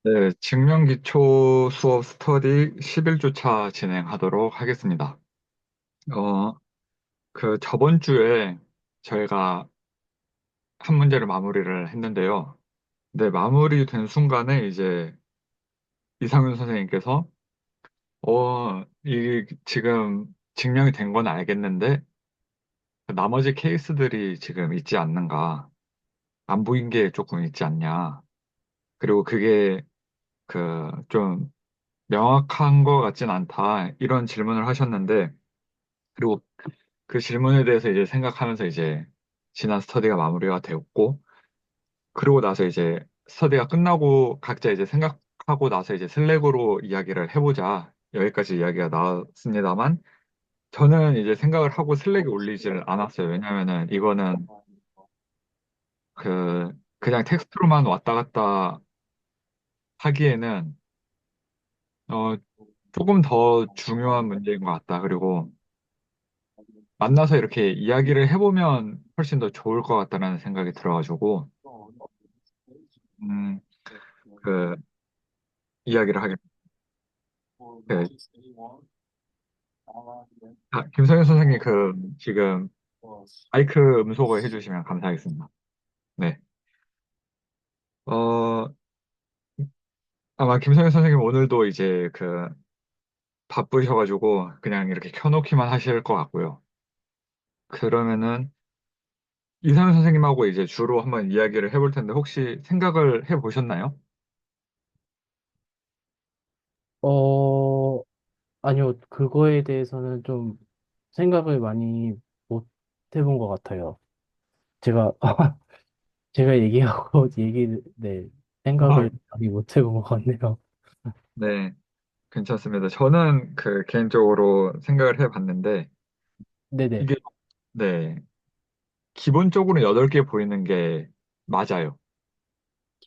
네, 증명기초 수업 스터디 11주차 진행하도록 하겠습니다. 어, 저번 주에 저희가 한 문제를 마무리를 했는데요. 네, 마무리된 순간에 이제 이상윤 선생님께서, 지금 증명이 된 건 알겠는데, 나머지 케이스들이 지금 있지 않는가, 안 보인 게 조금 있지 않냐. 그리고 그게 좀 명확한 것 같진 않다. 이런 질문을 하셨는데, 그리고 그 질문에 대해서 이제 생각하면서 이제 지난 스터디가 마무리가 되었고, 그러고 나서 이제 스터디가 끝나고 각자 이제 생각하고 나서 이제 슬랙으로 이야기를 해보자. 여기까지 이야기가 나왔습니다만, 저는 이제 생각을 하고 슬랙에 올리지를 않았어요. 왜냐면은 이거는 그냥 텍스트로만 왔다 갔다 하기에는, 어, 조금 더 중요한 문제인 것 같다. 그리고 만나서 이렇게 이야기를 해보면 훨씬 더 좋을 것 같다는 생각이 들어가지고, 음, 그, 이야기를 하게. 네. 김성현 선생님, 지금 마이크 음소거 해주시면 감사하겠습니다. 네. 어, 아마 김성현 선생님 오늘도 이제 바쁘셔가지고 그냥 이렇게 켜놓기만 하실 것 같고요. 그러면은 이상현 선생님하고 이제 주로 한번 이야기를 해볼 텐데 혹시 생각을 해보셨나요? 어, 아니요. 그거에 대해서는 좀 생각을 많이 못 해본 것 같아요. 제가, 제가 얘기하고, 네, 아, 생각을 많이 못 해본 것 같네요. 네, 괜찮습니다. 저는 개인적으로 생각을 해봤는데 네네. 이게 네, 기본적으로 8개 보이는 게 맞아요.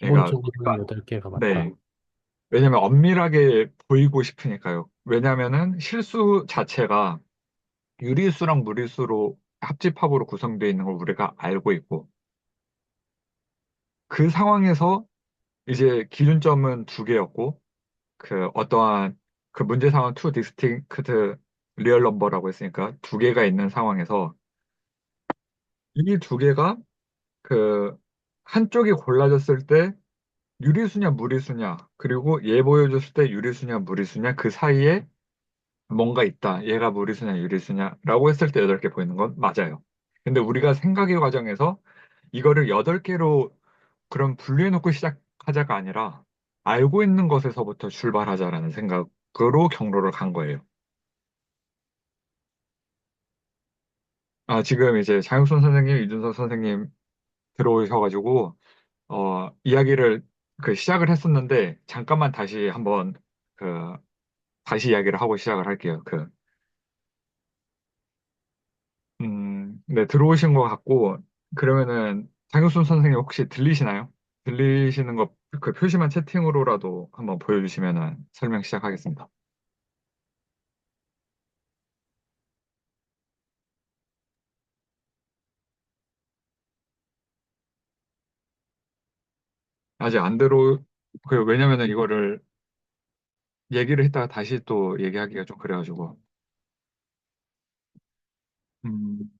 그러니까 기본적으로는 8개가 맞다. 네. 왜냐면 엄밀하게 보이고 싶으니까요. 왜냐면은 실수 자체가 유리수랑 무리수로 합집합으로 구성되어 있는 걸 우리가 알고 있고 그 상황에서 이제 기준점은 2개였고 어떠한 문제 상황 two distinct real number라고 했으니까 2개가 있는 상황에서 이 2개가 그 한쪽이 골라졌을 때 유리수냐 무리수냐 그리고 얘 보여줬을 때 유리수냐 무리수냐 그 사이에 뭔가 있다. 얘가 무리수냐 유리수냐라고 했을 때 8개 보이는 건 맞아요. 근데 우리가 생각의 과정에서 이거를 8개로 그럼 분류해놓고 시작하자가 아니라 알고 있는 것에서부터 출발하자라는 생각으로 경로를 간 거예요. 지금 이제 장육순 선생님, 이준석 선생님 들어오셔가지고 이야기를 시작을 했었는데 잠깐만 다시 한번 그 다시 이야기를 하고 시작을 할게요. 네, 들어오신 것 같고, 그러면은, 장효순 선생님 혹시 들리시나요? 들리시는 거, 표시만 채팅으로라도 한번 보여주시면은 설명 시작하겠습니다. 아직 안 왜냐면은 이거를 얘기를 했다가 다시 또 얘기하기가 좀 그래가지고, 음,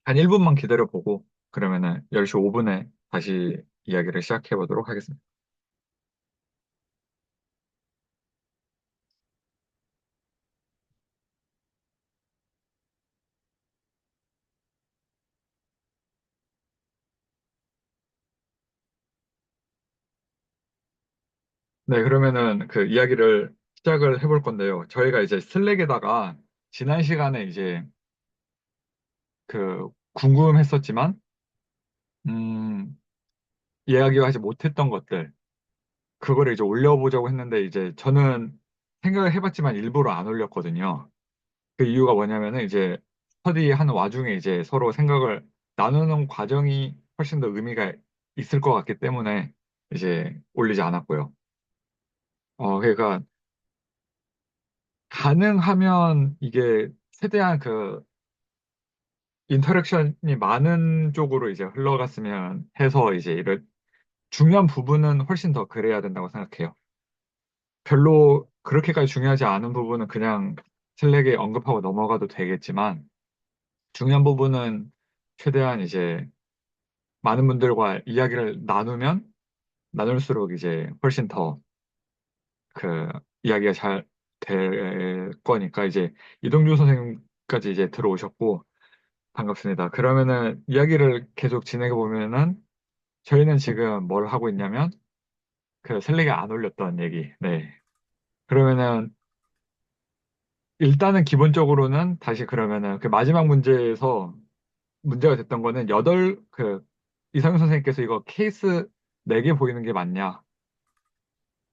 한 1분만 기다려보고, 그러면은 10시 5분에 다시 이야기를 시작해 보도록 하겠습니다. 네, 그러면은 이야기를 시작을 해볼 건데요. 저희가 이제 슬랙에다가 지난 시간에 이제 궁금했었지만, 음, 이야기하지 못했던 것들, 그거를 이제 올려보자고 했는데, 이제 저는 생각을 해봤지만 일부러 안 올렸거든요. 그 이유가 뭐냐면은 이제 스터디 하는 와중에 이제 서로 생각을 나누는 과정이 훨씬 더 의미가 있을 것 같기 때문에 이제 올리지 않았고요. 그러니까 가능하면 이게 최대한 인터랙션이 많은 쪽으로 이제 흘러갔으면 해서 이제 중요한 부분은 훨씬 더 그래야 된다고 생각해요. 별로 그렇게까지 중요하지 않은 부분은 그냥 슬랙에 언급하고 넘어가도 되겠지만, 중요한 부분은 최대한 이제 많은 분들과 이야기를 나눌수록 이제 훨씬 더 그 이야기가 잘 될 거니까 이제 이동주 선생님까지 이제 들어오셨고 반갑습니다. 그러면은 이야기를 계속 진행해 보면은 저희는 지금 뭘 하고 있냐면 그 슬랙에 안 올렸던 얘기. 네. 그러면은 일단은 기본적으로는 다시 그러면은 그 마지막 문제에서 문제가 됐던 거는 이상윤 선생님께서 이거 케이스 4개 보이는 게 맞냐?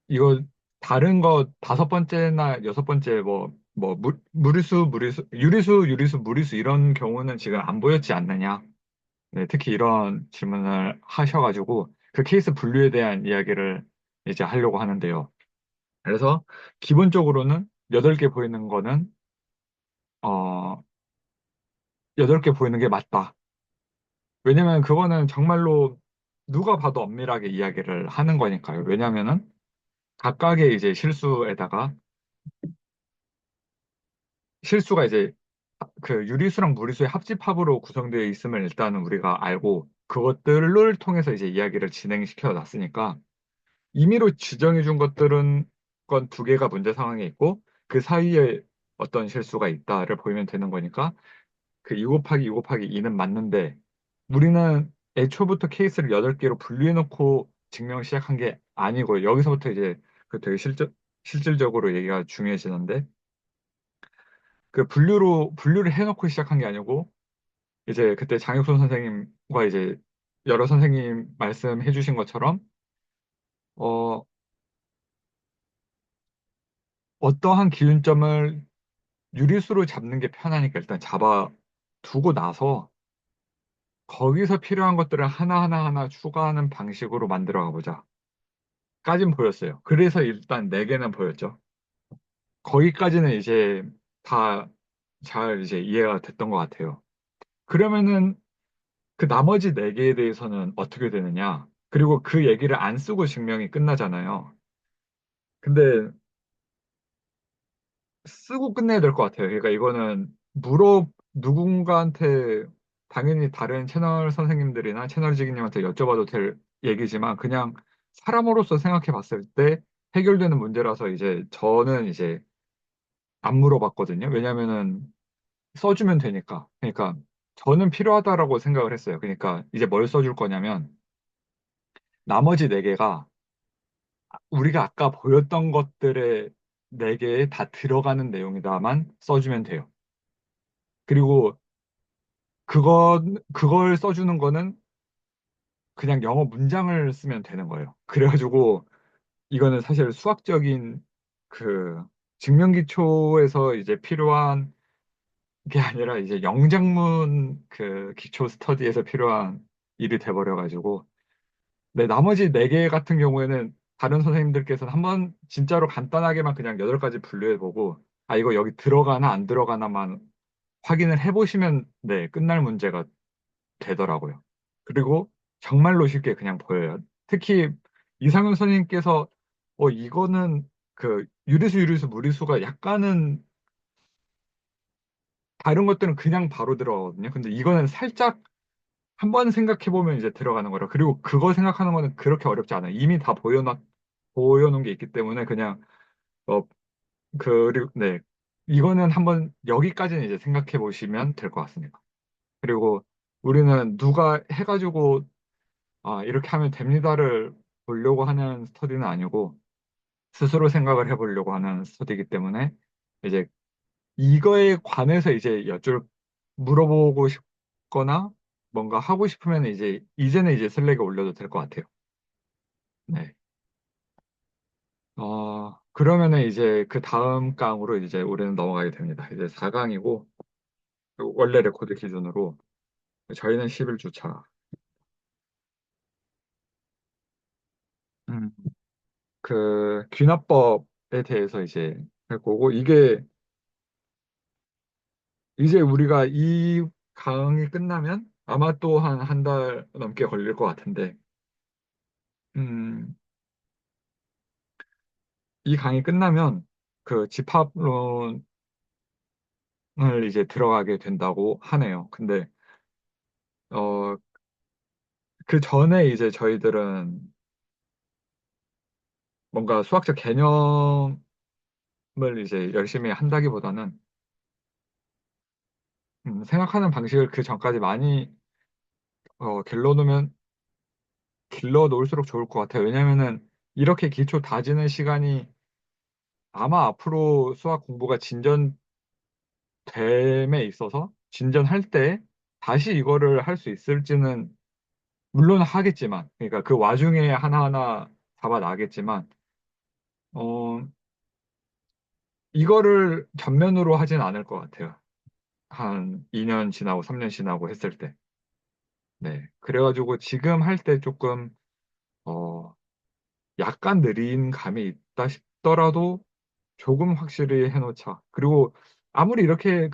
이거 다른 거 다섯 번째나 여섯 번째 유리수, 무리수 이런 경우는 지금 안 보였지 않느냐? 네, 특히 이런 질문을 하셔가지고 그 케이스 분류에 대한 이야기를 이제 하려고 하는데요. 그래서 기본적으로는 8개 보이는 거는 어 8개 보이는 게 맞다. 왜냐면 그거는 정말로 누가 봐도 엄밀하게 이야기를 하는 거니까요. 왜냐면은 각각의 이제 실수가 이제 그 유리수랑 무리수의 합집합으로 구성되어 있음을 일단은 우리가 알고 그것들을 통해서 이제 이야기를 진행시켜 놨으니까 임의로 지정해 준 것들은 건 2개가 문제 상황에 있고 그 사이에 어떤 실수가 있다를 보이면 되는 거니까 그 2 곱하기 2 곱하기 2는 맞는데 우리는 애초부터 케이스를 8개로 분류해 놓고 증명 시작한 게 아니고 여기서부터 이제 그 되게 실질적으로 얘기가 중요해지는데 그 분류를 해놓고 시작한 게 아니고 이제 그때 장혁순 선생님과 이제 여러 선생님 말씀해 주신 것처럼 어, 어떠한 기준점을 유리수로 잡는 게 편하니까 일단 잡아 두고 나서 거기서 필요한 것들을 하나하나 추가하는 방식으로 만들어 가보자. 까진 보였어요. 그래서 일단 4개는 보였죠. 거기까지는 이제 다 잘 이제 이해가 됐던 것 같아요. 그러면은 그 나머지 4개에 대해서는 어떻게 되느냐? 그리고 그 얘기를 안 쓰고 증명이 끝나잖아요. 근데 쓰고 끝내야 될 것 같아요. 그러니까 이거는 누군가한테 당연히 다른 채널 선생님들이나 채널 지기님한테 여쭤봐도 될 얘기지만 그냥 사람으로서 생각해 봤을 때 해결되는 문제라서 이제 저는 이제 안 물어봤거든요. 왜냐면은 써주면 되니까. 그러니까 저는 필요하다라고 생각을 했어요. 그러니까 이제 뭘 써줄 거냐면 나머지 4개가 우리가 아까 보였던 것들의 4개에 다 들어가는 내용이다만 써주면 돼요. 그리고 그걸 써주는 거는 그냥 영어 문장을 쓰면 되는 거예요. 그래가지고 이거는 사실 수학적인 그 증명기초에서 이제 필요한 게 아니라 이제 영장문 그 기초 스터디에서 필요한 일이 돼버려가지고 네, 나머지 4개 같은 경우에는 다른 선생님들께서는 한번 진짜로 간단하게만 그냥 8가지 분류해보고 아 이거 여기 들어가나 안 들어가나만 확인을 해보시면 네, 끝날 문제가 되더라고요. 그리고 정말로 쉽게 그냥 보여요. 특히 이상윤 선생님께서 이거는 그 유리수, 무리수가 약간은 다른 것들은 그냥 바로 들어가거든요. 근데 이거는 살짝 한번 생각해보면 이제 들어가는 거라. 그리고 그거 생각하는 거는 그렇게 어렵지 않아요. 이미 다 보여놓은 게 있기 때문에 그냥, 어, 그리고, 네. 이거는 한번 여기까지는 이제 생각해 보시면 될 것 같습니다. 그리고 우리는 누가 해가지고, 아, 이렇게 하면 됩니다를 보려고 하는 스터디는 아니고, 스스로 생각을 해보려고 하는 스터디이기 때문에, 이제 이거에 관해서 이제 물어보고 싶거나, 뭔가 하고 싶으면 이제는 이제 슬랙에 올려도 될 것 같아요. 네. 그러면은 이제 그 다음 강으로 이제 우리는 넘어가게 됩니다. 이제 4강이고, 원래 레코드 기준으로 저희는 11주차. 음, 그 귀납법에 대해서 이제 할 거고, 이제 우리가 이 강이 끝나면 아마 또 한 달 넘게 걸릴 것 같은데, 이 강의 끝나면 그 집합론을 이제 들어가게 된다고 하네요. 근데 어, 그 전에 이제 저희들은 뭔가 수학적 개념을 이제 열심히 한다기보다는 생각하는 방식을 그 전까지 많이 길러놓으면 길러놓을수록 좋을 것 같아요. 왜냐면은 이렇게 기초 다지는 시간이 아마 앞으로 수학 공부가 진전됨에 있어서 진전할 때 다시 이거를 할 수 있을지는 물론 하겠지만, 그러니까 그 와중에 하나하나 잡아 나겠지만, 어, 이거를 전면으로 하진 않을 것 같아요. 한 2년 지나고 3년 지나고 했을 때. 네. 그래가지고 지금 할 때 조금, 어, 약간 느린 감이 있다 싶더라도 조금 확실히 해놓자. 그리고 아무리 이렇게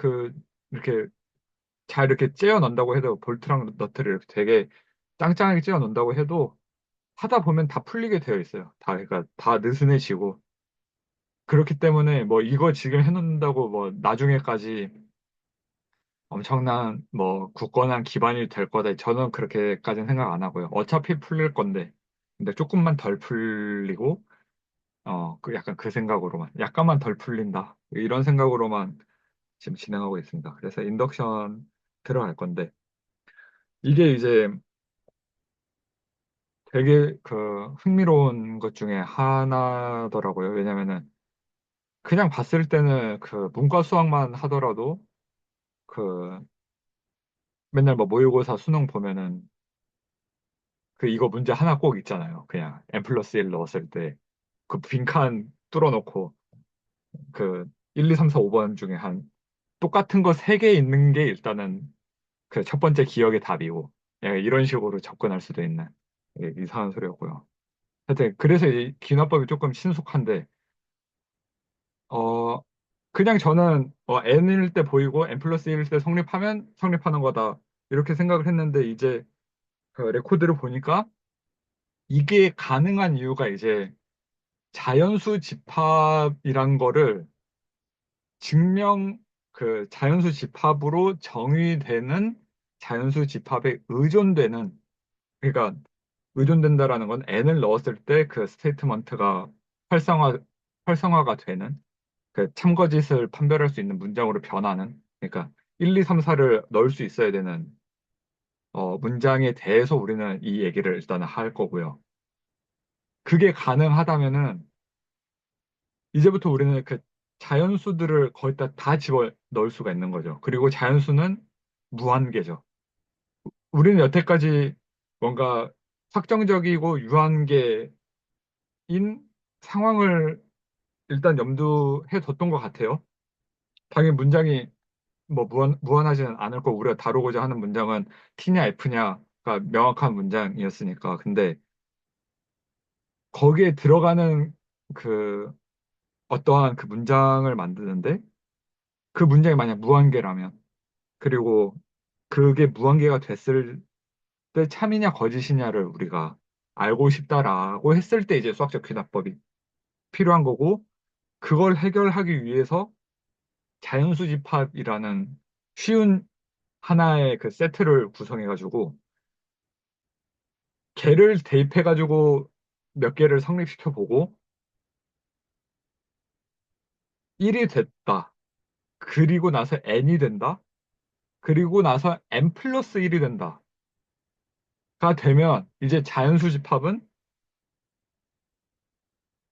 잘 이렇게 째어 넣는다고 해도 볼트랑 너트를 이렇게 되게 짱짱하게 째어 넣는다고 해도 하다 보면 다 풀리게 되어 있어요. 그러니까 다 느슨해지고. 그렇기 때문에 뭐 이거 지금 해놓는다고 뭐 나중에까지 엄청난 뭐 굳건한 기반이 될 거다. 저는 그렇게까지는 생각 안 하고요. 어차피 풀릴 건데. 근데 조금만 덜 풀리고 그 약간 그 생각으로만 약간만 덜 풀린다. 이런 생각으로만 지금 진행하고 있습니다. 그래서 인덕션 들어갈 건데 이게 이제 되게 그 흥미로운 것 중에 하나더라고요. 왜냐면은 그냥 봤을 때는 그 문과 수학만 하더라도 그 맨날 뭐 모의고사 수능 보면은 그 이거 문제 하나 꼭 있잖아요. 그냥 n 플러스 1 넣었을 때 그 빈칸 뚫어놓고 그 1, 2, 3, 4, 5번 중에 한 똑같은 거 3개 있는 게 일단은 그 첫 번째 기억의 답이고 이런 식으로 접근할 수도 있는 이상한 소리였고요. 하여튼 그래서 이 기납법이 조금 신속한데 어 그냥 저는 n일 때 보이고 n 플러스 1일 때 성립하면 성립하는 거다 이렇게 생각을 했는데 이제 그 레코드를 보니까 이게 가능한 이유가 이제 자연수 집합이란 거를 증명 그 자연수 집합으로 정의되는 자연수 집합에 의존되는 그러니까 의존된다라는 건 n을 넣었을 때 그 스테이트먼트가 활성화가 되는 그 참거짓을 판별할 수 있는 문장으로 변하는 그러니까 1, 2, 3, 4를 넣을 수 있어야 되는 문장에 대해서 우리는 이 얘기를 일단 할 거고요. 그게 가능하다면은 이제부터 우리는 그 자연수들을 거기다 다 집어 넣을 수가 있는 거죠. 그리고 자연수는 무한계죠. 우리는 여태까지 뭔가 확정적이고 유한계인 상황을 일단 염두해 뒀던 것 같아요. 당연히 문장이 뭐 무한하지는 않을 거고 우리가 다루고자 하는 문장은 T냐 F냐가 명확한 문장이었으니까. 근데 거기에 들어가는 그 어떠한 그 문장을 만드는데 그 문장이 만약 무한계라면 그리고 그게 무한계가 됐을 때 참이냐 거짓이냐를 우리가 알고 싶다라고 했을 때 이제 수학적 귀납법이 필요한 거고 그걸 해결하기 위해서 자연수 집합이라는 쉬운 하나의 그 세트를 구성해가지고 개를 대입해가지고 몇 개를 성립시켜 보고 1이 됐다. 그리고 나서 n이 된다. 그리고 나서 n 플러스 1이 된다. 가 되면 이제 자연수 집합은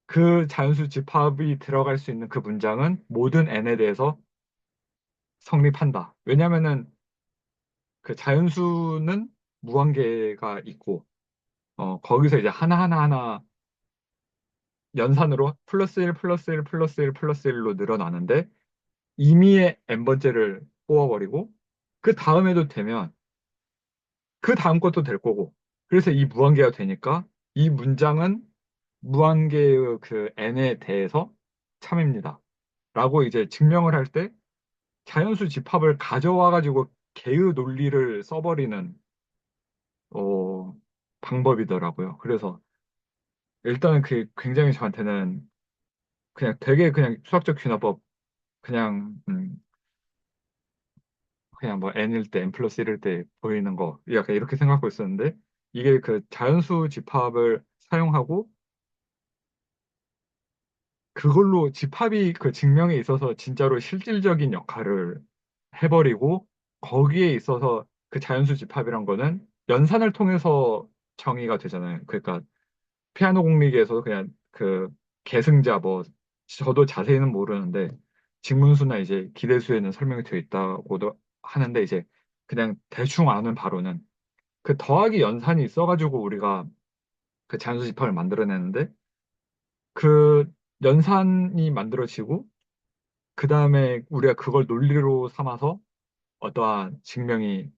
그 자연수 집합이 들어갈 수 있는 그 문장은 모든 n에 대해서 성립한다. 왜냐면은 그 자연수는 무한계가 있고 거기서 이제 하나하나 연산으로 플러스 1 플러스 1 플러스 1 플러스 1로 늘어나는데 임의의 n번째를 뽑아버리고 그 다음에도 되면 그 다음 것도 될 거고 그래서 이 무한계가 되니까 이 문장은 무한계의 그 n에 대해서 참입니다. 라고 이제 증명을 할 때 자연수 집합을 가져와 가지고 개의 논리를 써버리는 어, 방법이더라고요. 그래서 일단은 그게 굉장히 저한테는 그냥 되게 그냥 수학적 귀납법 그냥 그냥 뭐 n일 때 n 플러스 1일 때 보이는 거 약간 이렇게 생각하고 있었는데 이게 그 자연수 집합을 사용하고 그걸로 집합이 그 증명에 있어서 진짜로 실질적인 역할을 해버리고 거기에 있어서 그 자연수 집합이란 거는 연산을 통해서 정의가 되잖아요. 그러니까 피아노 공리기에서 그냥 그 계승자 뭐 저도 자세히는 모르는데 직문수나 이제 기대수에는 설명이 되어 있다고도 하는데 이제 그냥 대충 아는 바로는 그 더하기 연산이 있어가지고 우리가 그 자연수 집합을 만들어내는데 그 연산이 만들어지고 그 다음에 우리가 그걸 논리로 삼아서 어떠한 증명이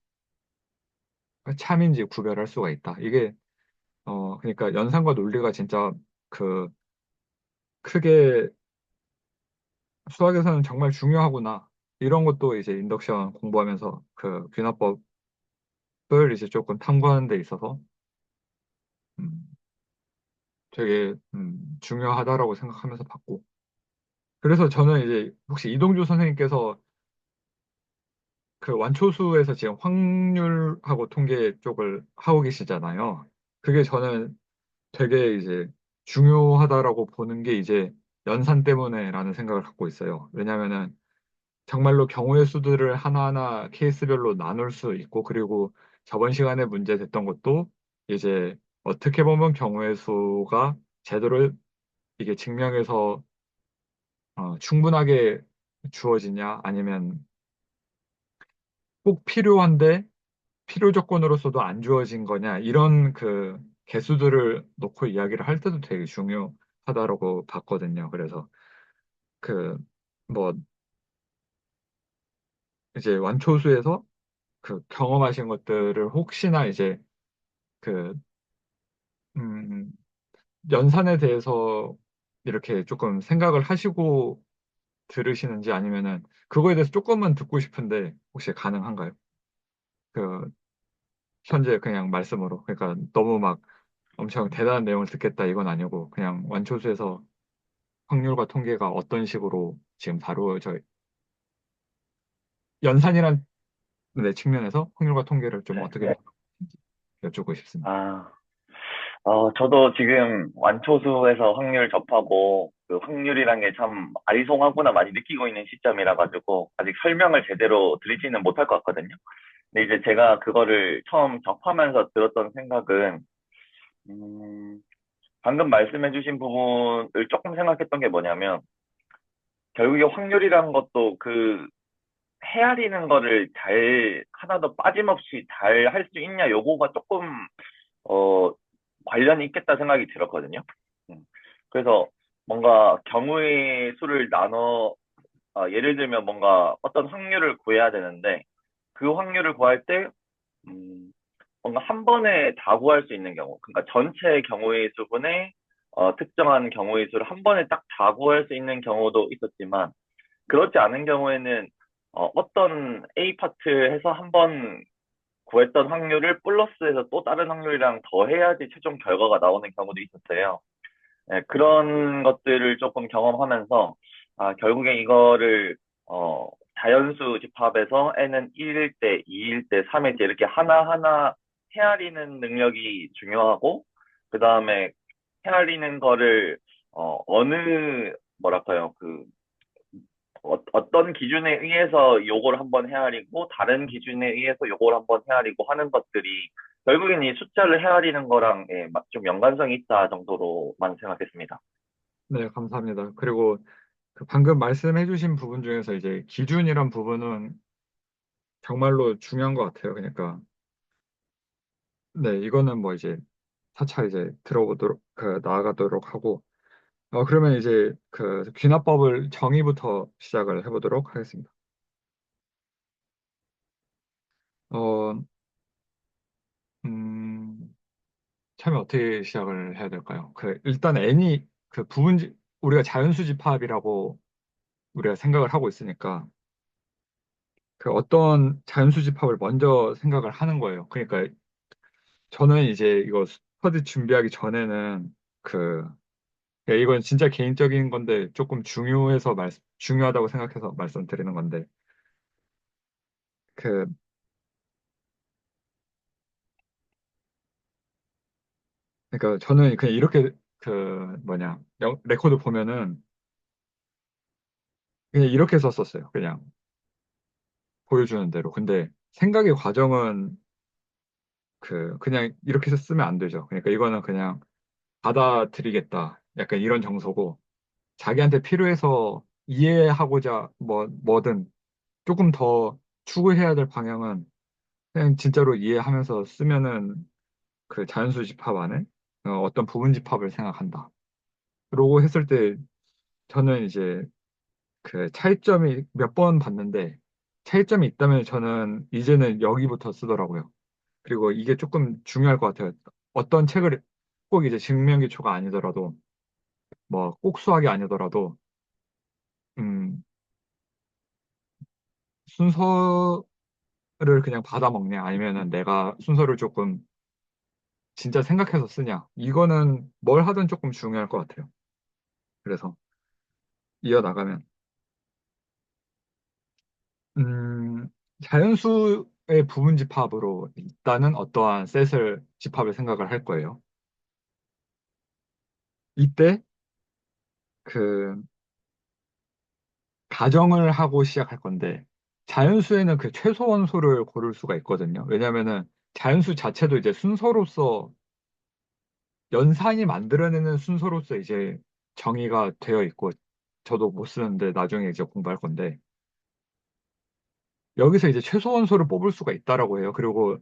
참인지 구별할 수가 있다. 이게 그러니까 연산과 논리가 진짜 그 크게 수학에서는 정말 중요하구나. 이런 것도 이제 인덕션 공부하면서 그 귀납법을 이제 조금 탐구하는 데 있어서 음, 되게 중요하다라고 생각하면서 봤고. 그래서 저는 이제 혹시 이동주 선생님께서 그 완초수에서 지금 확률하고 통계 쪽을 하고 계시잖아요. 그게 저는 되게 이제 중요하다라고 보는 게 이제 연산 때문에라는 생각을 갖고 있어요. 왜냐면은 정말로 경우의 수들을 하나하나 케이스별로 나눌 수 있고, 그리고 저번 시간에 문제 됐던 것도 이제 어떻게 보면 경우의 수가 제대로 이게 증명해서 충분하게 주어지냐, 아니면 꼭 필요한데 필요 조건으로서도 안 주어진 거냐, 이런 그 개수들을 놓고 이야기를 할 때도 되게 중요하다고 봤거든요. 그래서 그, 뭐, 이제 완초수에서 그 경험하신 것들을 혹시나 이제 그, 음, 연산에 대해서 이렇게 조금 생각을 하시고 들으시는지 아니면은 그거에 대해서 조금만 듣고 싶은데 혹시 가능한가요? 그, 현재 그냥 말씀으로. 그러니까 너무 막 엄청 대단한 내용을 듣겠다 이건 아니고 그냥 완초수에서 확률과 통계가 어떤 식으로 지금 다루어져 연산이란 네, 측면에서 확률과 통계를 좀 네. 어떻게 네. 여쭙고 싶습니다. 아, 저도 지금 완초수에서 확률 접하고 그 확률이란 게 참 아리송하구나 많이 느끼고 있는 시점이라 가지고 아직 설명을 제대로 드리지는 못할 것 같거든요. 근데 이제 제가 그거를 처음 접하면서 들었던 생각은, 음, 방금 말씀해주신 부분을 조금 생각했던 게 뭐냐면, 결국에 확률이란 것도 그 헤아리는 거를 잘, 하나도 빠짐없이 잘 할 수 있냐, 요거가 조금 어, 관련이 있겠다 생각이 들었거든요. 음. 그래서 뭔가 경우의 수를 예를 들면 뭔가 어떤 확률을 구해야 되는데, 그 확률을 구할 때, 음, 뭔가 한 번에 다 구할 수 있는 경우, 그러니까 전체 경우의 수분의 특정한 경우의 수를 한 번에 딱 다 구할 수 있는 경우도 있었지만, 그렇지 않은 경우에는 어떤 A 파트 해서 한 번 구했던 확률을 플러스해서 또 다른 확률이랑 더해야지 최종 결과가 나오는 경우도 있었어요. 네, 그런 것들을 조금 경험하면서, 결국에 이거를, 어, 자연수 집합에서 n은 1일 때, 2일 때, 3일 때 이렇게 하나하나 헤아리는 능력이 중요하고, 그 다음에 헤아리는 거를, 뭐랄까요, 어떤 기준에 의해서 요걸 한번 헤아리고 다른 기준에 의해서 요걸 한번 헤아리고 하는 것들이 결국엔 이 숫자를 헤아리는 거랑 예, 좀 연관성이 있다 정도로만 생각했습니다. 네, 감사합니다. 그리고 그 방금 말씀해주신 부분 중에서 이제 기준이란 부분은 정말로 중요한 것 같아요. 그러니까 네, 이거는 뭐 이제 차차 이제 들어보도록 나아가도록 하고 그러면 이제 그 귀납법을 정의부터 시작을 해보도록 하겠습니다. 어, 음, 처음에 어떻게 시작을 해야 될까요? 그 일단 n이 그 우리가 자연수 집합이라고 우리가 생각을 하고 있으니까 그 어떤 자연수 집합을 먼저 생각을 하는 거예요. 그러니까 저는 이제 이거 스터디 준비하기 전에는 그 이건 진짜 개인적인 건데 조금 중요하다고 생각해서 말씀드리는 건데, 그, 그러니까 저는 그냥 이렇게 그 레코드 보면은 그냥 이렇게 썼었어요. 그냥 보여주는 대로. 근데 생각의 과정은 그냥 이렇게 쓰면 안 되죠. 그러니까 이거는 그냥 받아들이겠다. 약간 이런 정서고, 자기한테 필요해서 이해하고자 뭐든 조금 더 추구해야 될 방향은 그냥 진짜로 이해하면서 쓰면은 그 자연수 집합 안에 어떤 부분 집합을 생각한다. 그러고 했을 때 저는 이제 그 차이점이 몇 번 봤는데 차이점이 있다면 저는 이제는 여기부터 쓰더라고요. 그리고 이게 조금 중요할 것 같아요. 어떤 책을 꼭 이제 증명기초가 아니더라도 뭐 꼭 수학이 아니더라도 음, 순서를 그냥 받아먹냐 아니면은 내가 순서를 조금 진짜 생각해서 쓰냐 이거는 뭘 하든 조금 중요할 것 같아요. 그래서 이어나가면 음, 자연수의 부분 집합으로 일단은 어떠한 셋을 집합을 생각을 할 거예요. 이때 그 가정을 하고 시작할 건데 자연수에는 그 최소 원소를 고를 수가 있거든요. 왜냐하면은 자연수 자체도 이제 순서로서 연산이 만들어내는 순서로서 이제 정의가 되어 있고 저도 못 쓰는데 나중에 이제 공부할 건데 여기서 이제 최소 원소를 뽑을 수가 있다라고 해요. 그리고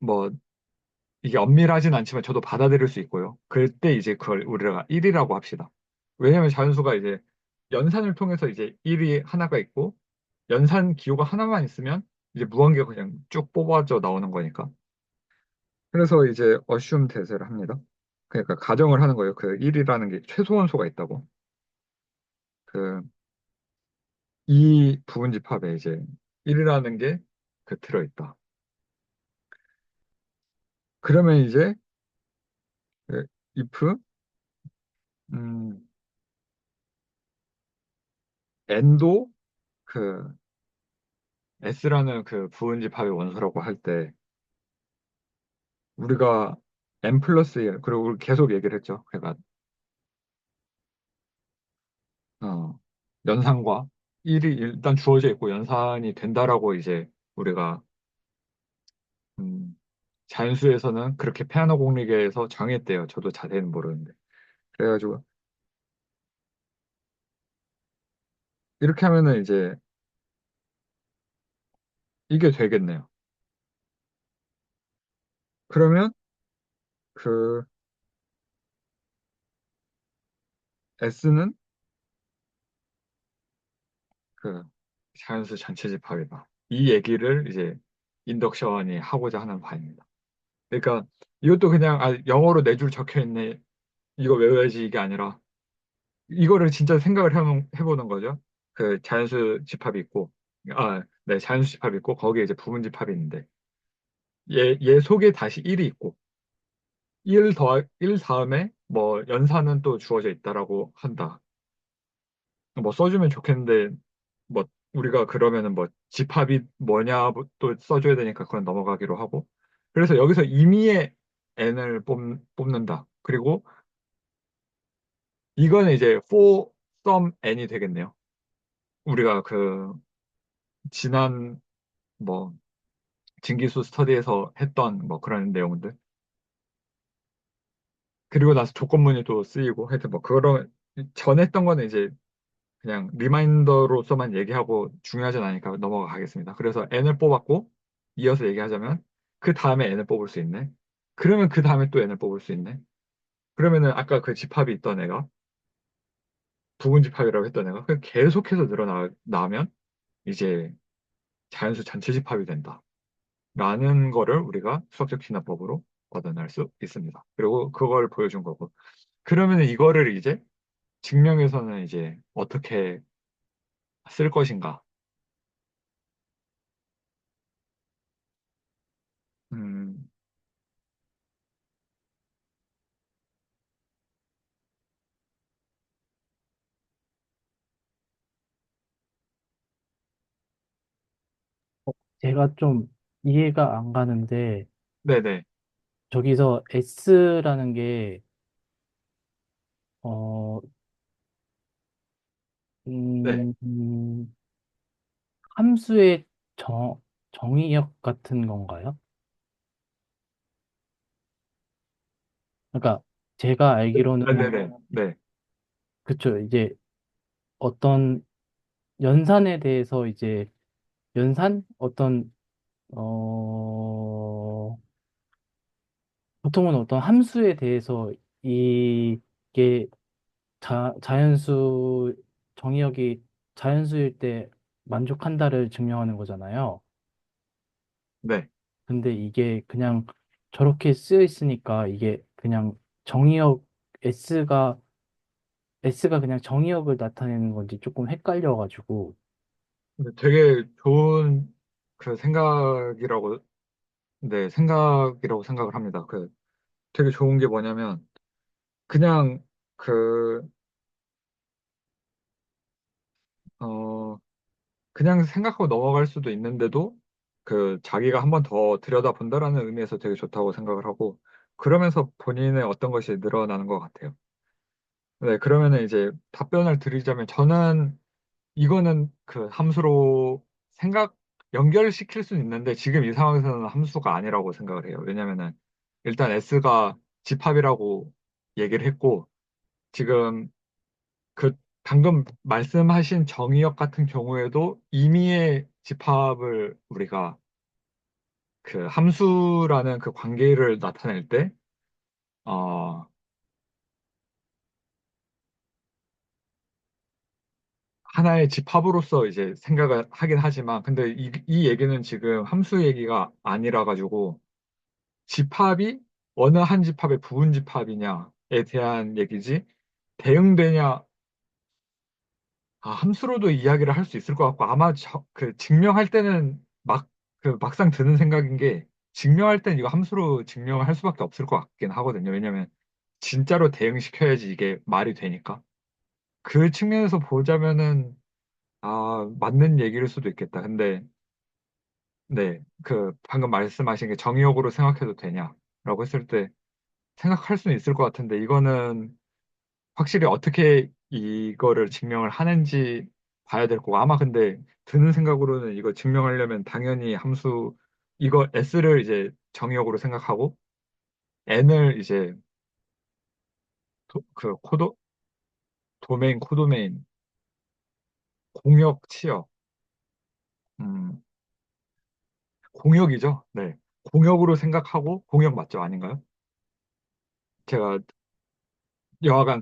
뭐 이게 엄밀하진 않지만 저도 받아들일 수 있고요. 그때 이제 그걸 우리가 1이라고 합시다. 왜냐하면 자연수가 이제 연산을 통해서 이제 1이 하나가 있고 연산 기호가 하나만 있으면 이제 무한계가 그냥 쭉 뽑아져 나오는 거니까. 그래서 이제 어슘 대세를 합니다. 그러니까 가정을 하는 거예요. 그 1이라는 게 최소 원소가 있다고. 그 이 부분 집합에 이제 1이라는 게 들어있다. 그러면 이제 그 if 음, n도 그 S라는 그 부분집합의 원소라고 할 때 우리가 n 플러스 1 그리고 우리 계속 얘기를 했죠. 그러니까 어, 연산과 1이 일단 주어져 있고 연산이 된다라고 이제 우리가 음, 자연수에서는 그렇게 페아노 공리계에서 정했대요. 저도 자세히는 모르는데. 그래가지고 이렇게 하면은 이제 이게 되겠네요. 그러면 그 S는 그 자연수 전체 집합이다. 이 얘기를 이제 인덕션이 하고자 하는 바입니다. 그러니까 이것도 그냥 영어로 네 줄 적혀 있네. 이거 외워야지 이게 아니라 이거를 진짜 생각을 해보는 거죠. 그 자연수 집합이 있고 네, 자연수 집합이 있고 거기에 이제 부분 집합이 있는데 얘 속에 다시 1이 있고 1 다음에 뭐 연산은 또 주어져 있다라고 한다. 뭐 써주면 좋겠는데 뭐 우리가 그러면은 뭐 집합이 뭐냐 또 써줘야 되니까 그건 넘어가기로 하고 그래서 여기서 임의의 n을 뽑는다. 그리고 이거는 이제 for some n이 되겠네요. 우리가 그 지난 뭐 진기수 스터디에서 했던 뭐 그런 내용들 그리고 나서 조건문이 또 쓰이고 하여튼 뭐 그런 전 했던 거는 이제 그냥 리마인더로서만 얘기하고 중요하진 않으니까 넘어가겠습니다. 그래서 n을 뽑았고 이어서 얘기하자면 그 다음에 n을 뽑을 수 있네. 그러면 그 다음에 또 n을 뽑을 수 있네. 그러면은 아까 그 집합이 있던 애가 부분 집합이라고 했던 애가 그냥 계속해서 늘어나면 이제 자연수 전체 집합이 된다. 라는 거를 우리가 수학적 진화법으로 얻어낼 수 있습니다. 그리고 그걸 보여준 거고. 그러면 이거를 이제 증명에서는 이제 어떻게 쓸 것인가? 음, 제가 좀 이해가 안 가는데, 네네. 저기서 S라는 게, 어, 네. 음, 함수의 정의역 같은 건가요? 그러니까 제가 알기로는, 네네네. 네. 그쵸, 이제 어떤 연산에 대해서 이제, 연산? 보통은 어떤 함수에 대해서 이게 자연수, 정의역이 자연수일 때 만족한다를 증명하는 거잖아요. 네. 근데 이게 그냥 저렇게 쓰여 있으니까 이게 그냥 정의역 S가 그냥 정의역을 나타내는 건지 조금 헷갈려가지고. 근데 되게 좋은 그 생각이라고, 네, 생각이라고 생각을 합니다. 되게 좋은 게 뭐냐면, 그냥 그, 어, 그냥 생각하고 넘어갈 수도 있는데도 자기가 한 번 더 들여다본다라는 의미에서 되게 좋다고 생각을 하고, 그러면서 본인의 어떤 것이 늘어나는 것 같아요. 네, 그러면은 이제 답변을 드리자면 저는 이거는 그 함수로 생각, 연결시킬 수는 있는데 지금 이 상황에서는 함수가 아니라고 생각을 해요. 왜냐면은 일단 S가 집합이라고 얘기를 했고, 지금 그 방금 말씀하신 정의역 같은 경우에도 임의의 집합을 우리가 그 함수라는 그 관계를 나타낼 때, 어, 하나의 집합으로서 이제 생각을 하긴 하지만, 근데 이 얘기는 지금 함수 얘기가 아니라 가지고, 집합이 어느 한 집합의 부분 집합이냐에 대한 얘기지, 대응되냐, 함수로도 이야기를 할 수 있을 것 같고, 아마 증명할 때는 막상 드는 생각인 게, 증명할 때는 이거 함수로 증명을 할 수밖에 없을 것 같긴 하거든요. 왜냐면, 진짜로 대응시켜야지 이게 말이 되니까. 그 측면에서 보자면은, 맞는 얘기일 수도 있겠다. 근데, 네, 방금 말씀하신 게 정의역으로 생각해도 되냐라고 했을 때, 생각할 수는 있을 것 같은데, 이거는 확실히 어떻게 이거를 증명을 하는지 봐야 될 거고, 아마 근데 드는 생각으로는 이거 증명하려면 당연히 이거 S를 이제 정의역으로 생각하고, N을 이제 코도메인, 공역, 치역, 음, 공역이죠. 네. 공역으로 생각하고, 공역 맞죠? 아닌가요? 제가 여하간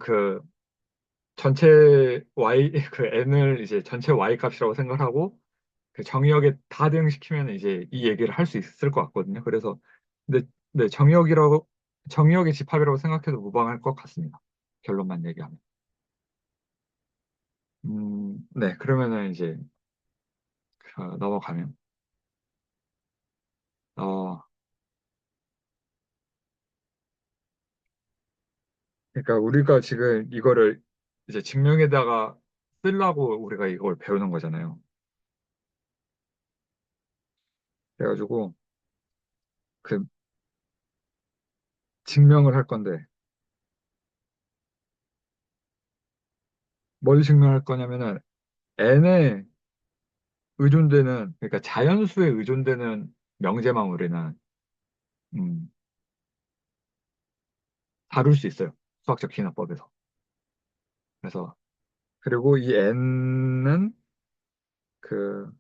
전체 Y, N을 이제 전체 Y 값이라고 생각하고, 그 정의역에 다 대응시키면 이제 이 얘기를 할 수 있을 것 같거든요. 그래서, 근데, 네, 정의역의 집합이라고 생각해도 무방할 것 같습니다. 결론만 얘기하면. 네, 그러면은 이제, 넘어가면, 어, 그러니까 우리가 지금 이거를 이제 증명에다가 쓰려고 우리가 이걸 배우는 거잖아요. 그래가지고, 그, 증명을 할 건데, 뭘 증명할 거냐면은, n에 그러니까 자연수에 의존되는 명제만 우리는, 음, 다룰 수 있어요. 수학적 기납법에서. 그래서, 그리고 이 n은 그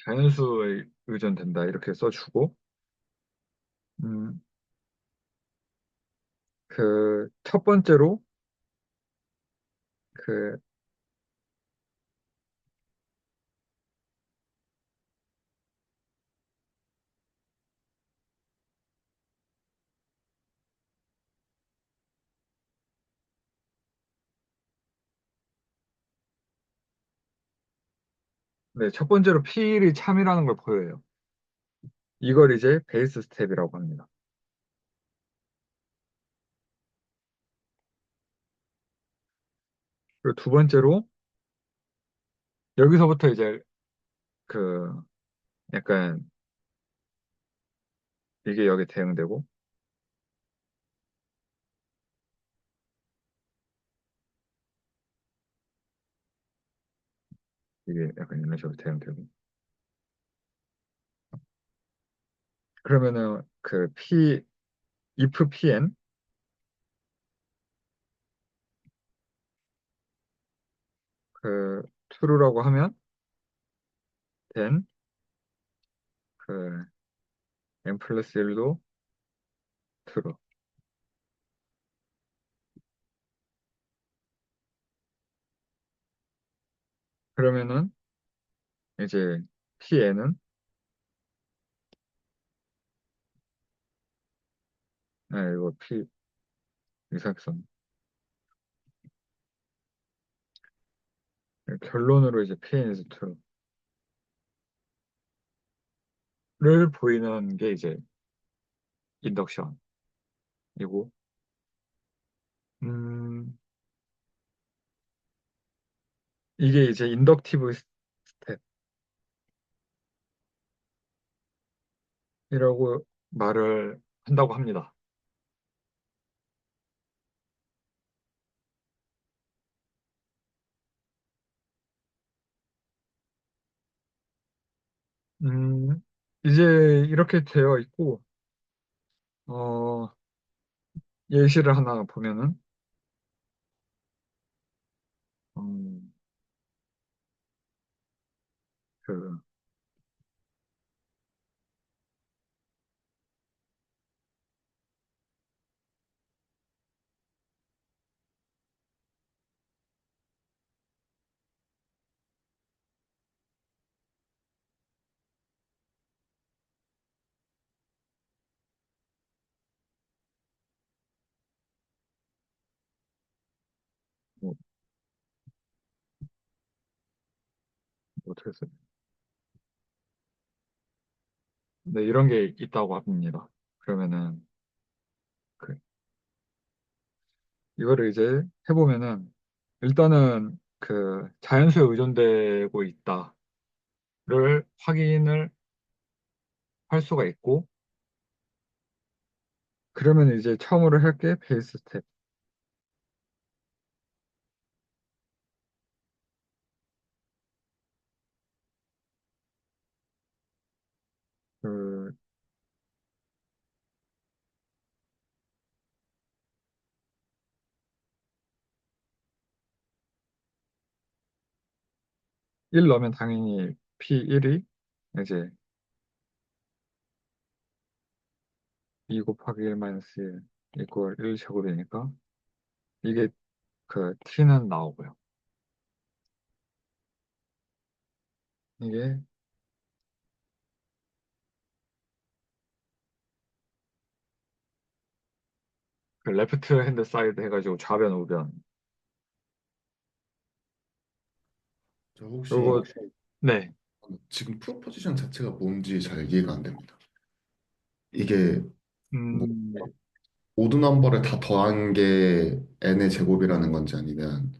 자연수에 의존된다. 이렇게 써주고, 음, 첫 번째로, 그, 네, 첫 번째로 필이 참이라는 걸 보여요. 이걸 이제 베이스 스텝이라고 합니다. 그리고 두 번째로 여기서부터 이제 그 약간 이게 여기 대응되고 이게 약간 이런 식으로 대응되고 그러면은 그 if pn 그 true라고 하면 then 그 n 플러스 1도 true. 그러면은 이제 pn은 이거 p 이삭선 결론으로 이제 pn is true를 보이는 게 이제 인덕션이고 음 이게 이제 인덕티브 스텝이라고 말을 한다고 합니다. 음, 이제 이렇게 되어 있고, 어, 예시를 하나 보면은, 음, 그, 뭐, 어떻게 써요? 네, 이런 게 있다고 합니다. 그러면은, 그, 이거를 이제 해보면은, 일단은 그 자연수에 의존되고 있다를 확인을 할 수가 있고, 그러면 이제 처음으로 할 게 베이스 스텝. 그, 1 넣으면 당연히 P1이 이제 2 곱하기 1 마이너스 1 이퀄 1 제곱이니까, 이게 그 t는 나오고요. 이게 그 레프트 핸드 사이드 해가지고 좌변 우변. 저 혹시 그리고 네, 지금 프로포지션 자체가 뭔지 잘 이해가 안 됩니다. 이게 뭐 음, 오드 넘버를 다 더한 게 n의 제곱이라는 건지 아니면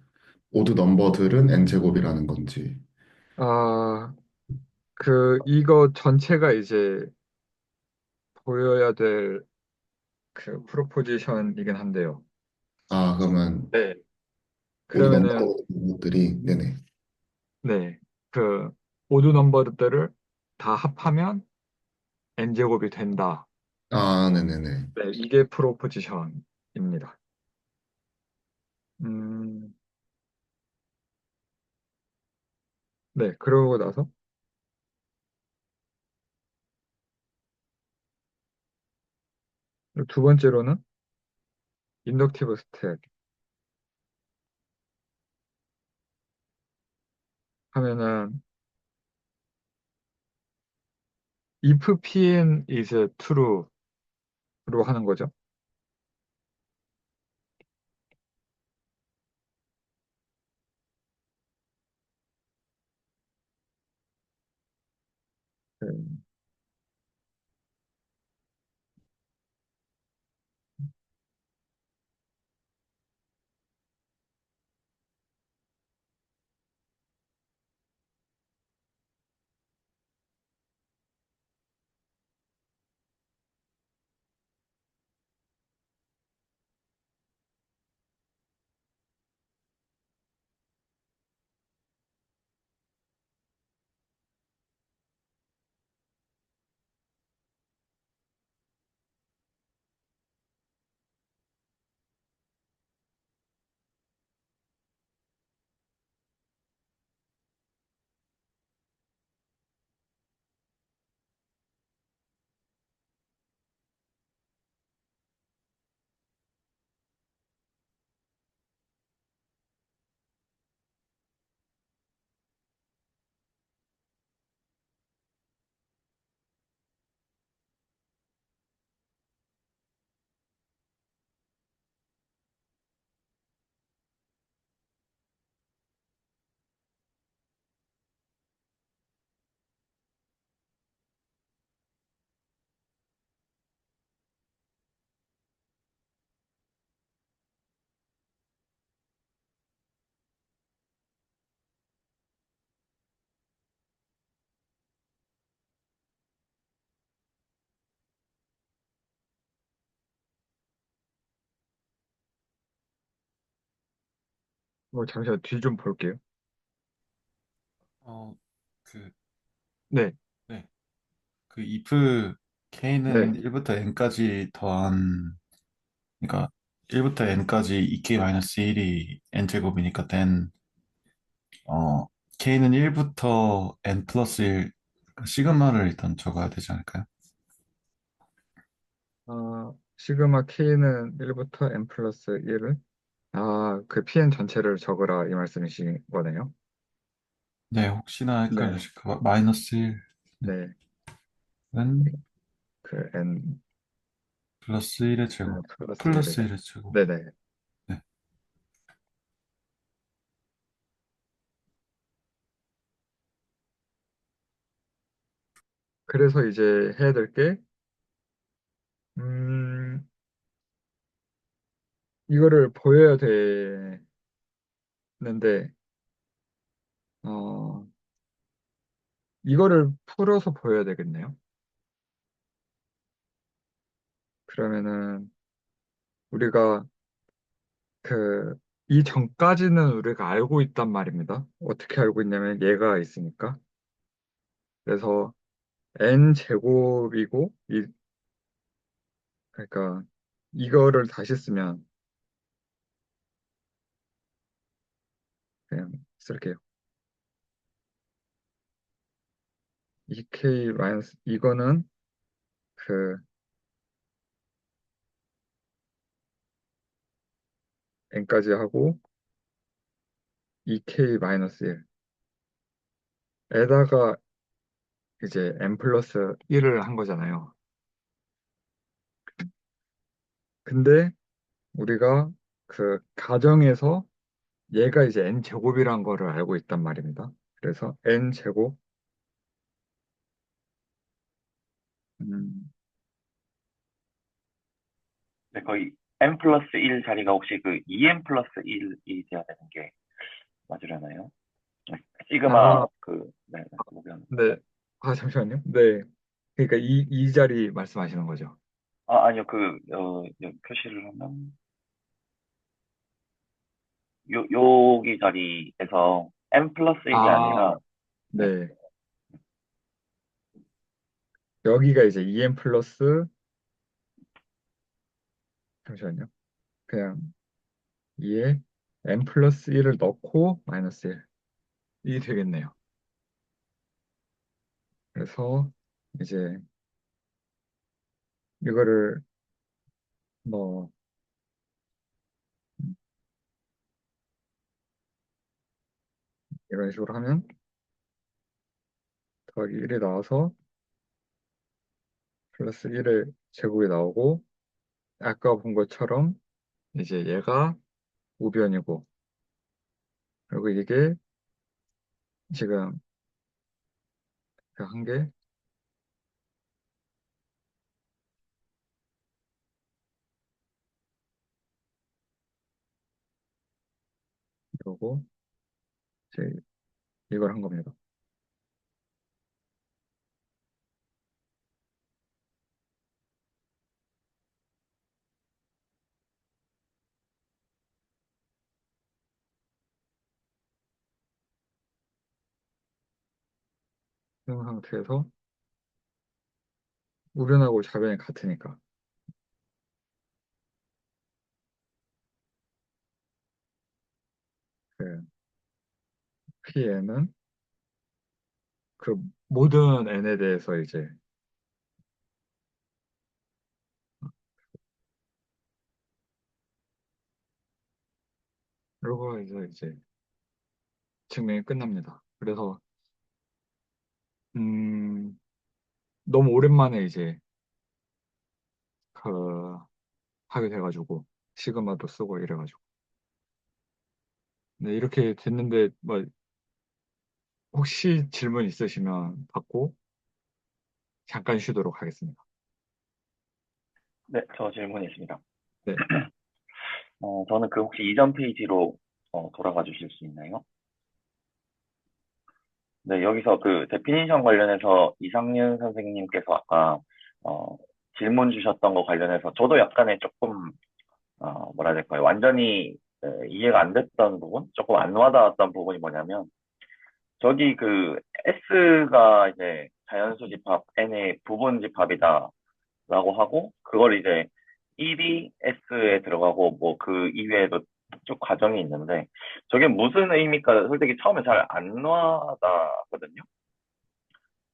오드 넘버들은 n 제곱이라는 건지. 아, 그 이거 전체가 이제 보여야 될 그 프로포지션이긴 한데요. 아, 그러면 네. 오드 그러면은 넘버들이 네네. 네, 그 오드 넘버들을 다 합하면 n 제곱이 된다. 아, 네네네. 네, 이게 프로포지션입니다. 음, 네, 그러고 나서 두 번째로는 인덕티브 스텝 하면은 if pn is true로 하는 거죠. 잠시만 뒤 좀 볼게요. 어, 그, 네, 네. 그 if k는 네. 1부터 n까지 더한, 그러니까 1부터 n까지 2k-1이 n제곱이니까 then, 어, k는 1부터 n 플러스 1, 시그마를 일단 적어야 되지 않을까요? 시그마 K는 1부터 n 플러스 1을, 그 Pn 전체를 적으라 이 말씀이신 거네요. 네, 혹시나 네, 헷갈리실까 봐. 마이너스 1은 네. 그 n 플러스 1의 제곱, 플러스 플러스 1이죠. 1의 제곱. 네네. 네. 그래서 이제 해야 될 게, 음, 이거를 보여야 되는데, 어, 이거를 풀어서 보여야 되겠네요. 그러면은 우리가 그, 이 전까지는 우리가 알고 있단 말입니다. 어떻게 알고 있냐면 얘가 있으니까. 그래서 n 제곱이고, 그러니까 이거를 다시 쓰면 그냥 쓸게요. 2k 마이너스 이거는 그 n까지 하고 2k 마이너스 1에다가 이제 n 플러스 1을 한 거잖아요. 근데 우리가 그 가정에서 얘가 이제 n 제곱이란 거를 알고 있단 말입니다. 그래서 n 제곱 음, 네, 거의 n 플러스 1 자리가 혹시 그 2n 플러스 1이 돼야 되는 게 맞으려나요? 네, 시그마 아, 네, 목표는. 네. 잠시만요. 네. 그러니까 이 자리 말씀하시는 거죠. 아니요, 표시를 하면, 여기 자리에서 n 플러스 1이 아, 아니라, 네, 네. 여기가 이제 2n 플러스 잠시만요. 그냥 2에 n 플러스 1을 넣고 마이너스 1이 되겠네요. 그래서 이제 이거를 뭐 이런 식으로 하면 더하기 1이 나와서 플러스 1의 제곱이 나오고 아까 본 것처럼 이제 얘가 우변이고 그리고 이게 지금 한 게 이거고 이제 이걸 한 겁니다. 이 상태에서 우변하고 좌변이 같으니까 그 Pn은 그 모든 n에 대해서 이제 이러고 해서 이제 증명이 끝납니다. 그래서 음, 너무 오랜만에 이제 그 하게 돼가지고 시그마도 쓰고 이래가지고 네, 이렇게 됐는데 뭐 혹시 질문 있으시면 받고 잠깐 쉬도록 하겠습니다. 네, 저 질문이 있습니다. 네, 저는 그 혹시 이전 페이지로 돌아가 주실 수 있나요? 네, 여기서 그 데피니션 관련해서 이상윤 선생님께서 아까 어, 질문 주셨던 거 관련해서 저도 약간의 조금 뭐라 해야 될까요? 완전히 이해가 안 됐던 부분, 조금 안 와닿았던 부분이 뭐냐면, 저기 그 S가 이제 자연수 집합 N의 부분 집합이다라고 하고, 그걸 이제 1이 S에 들어가고, 뭐 그 이외에도 쭉 과정이 있는데, 저게 무슨 의미일까 솔직히 처음에 잘 안 와닿거든요.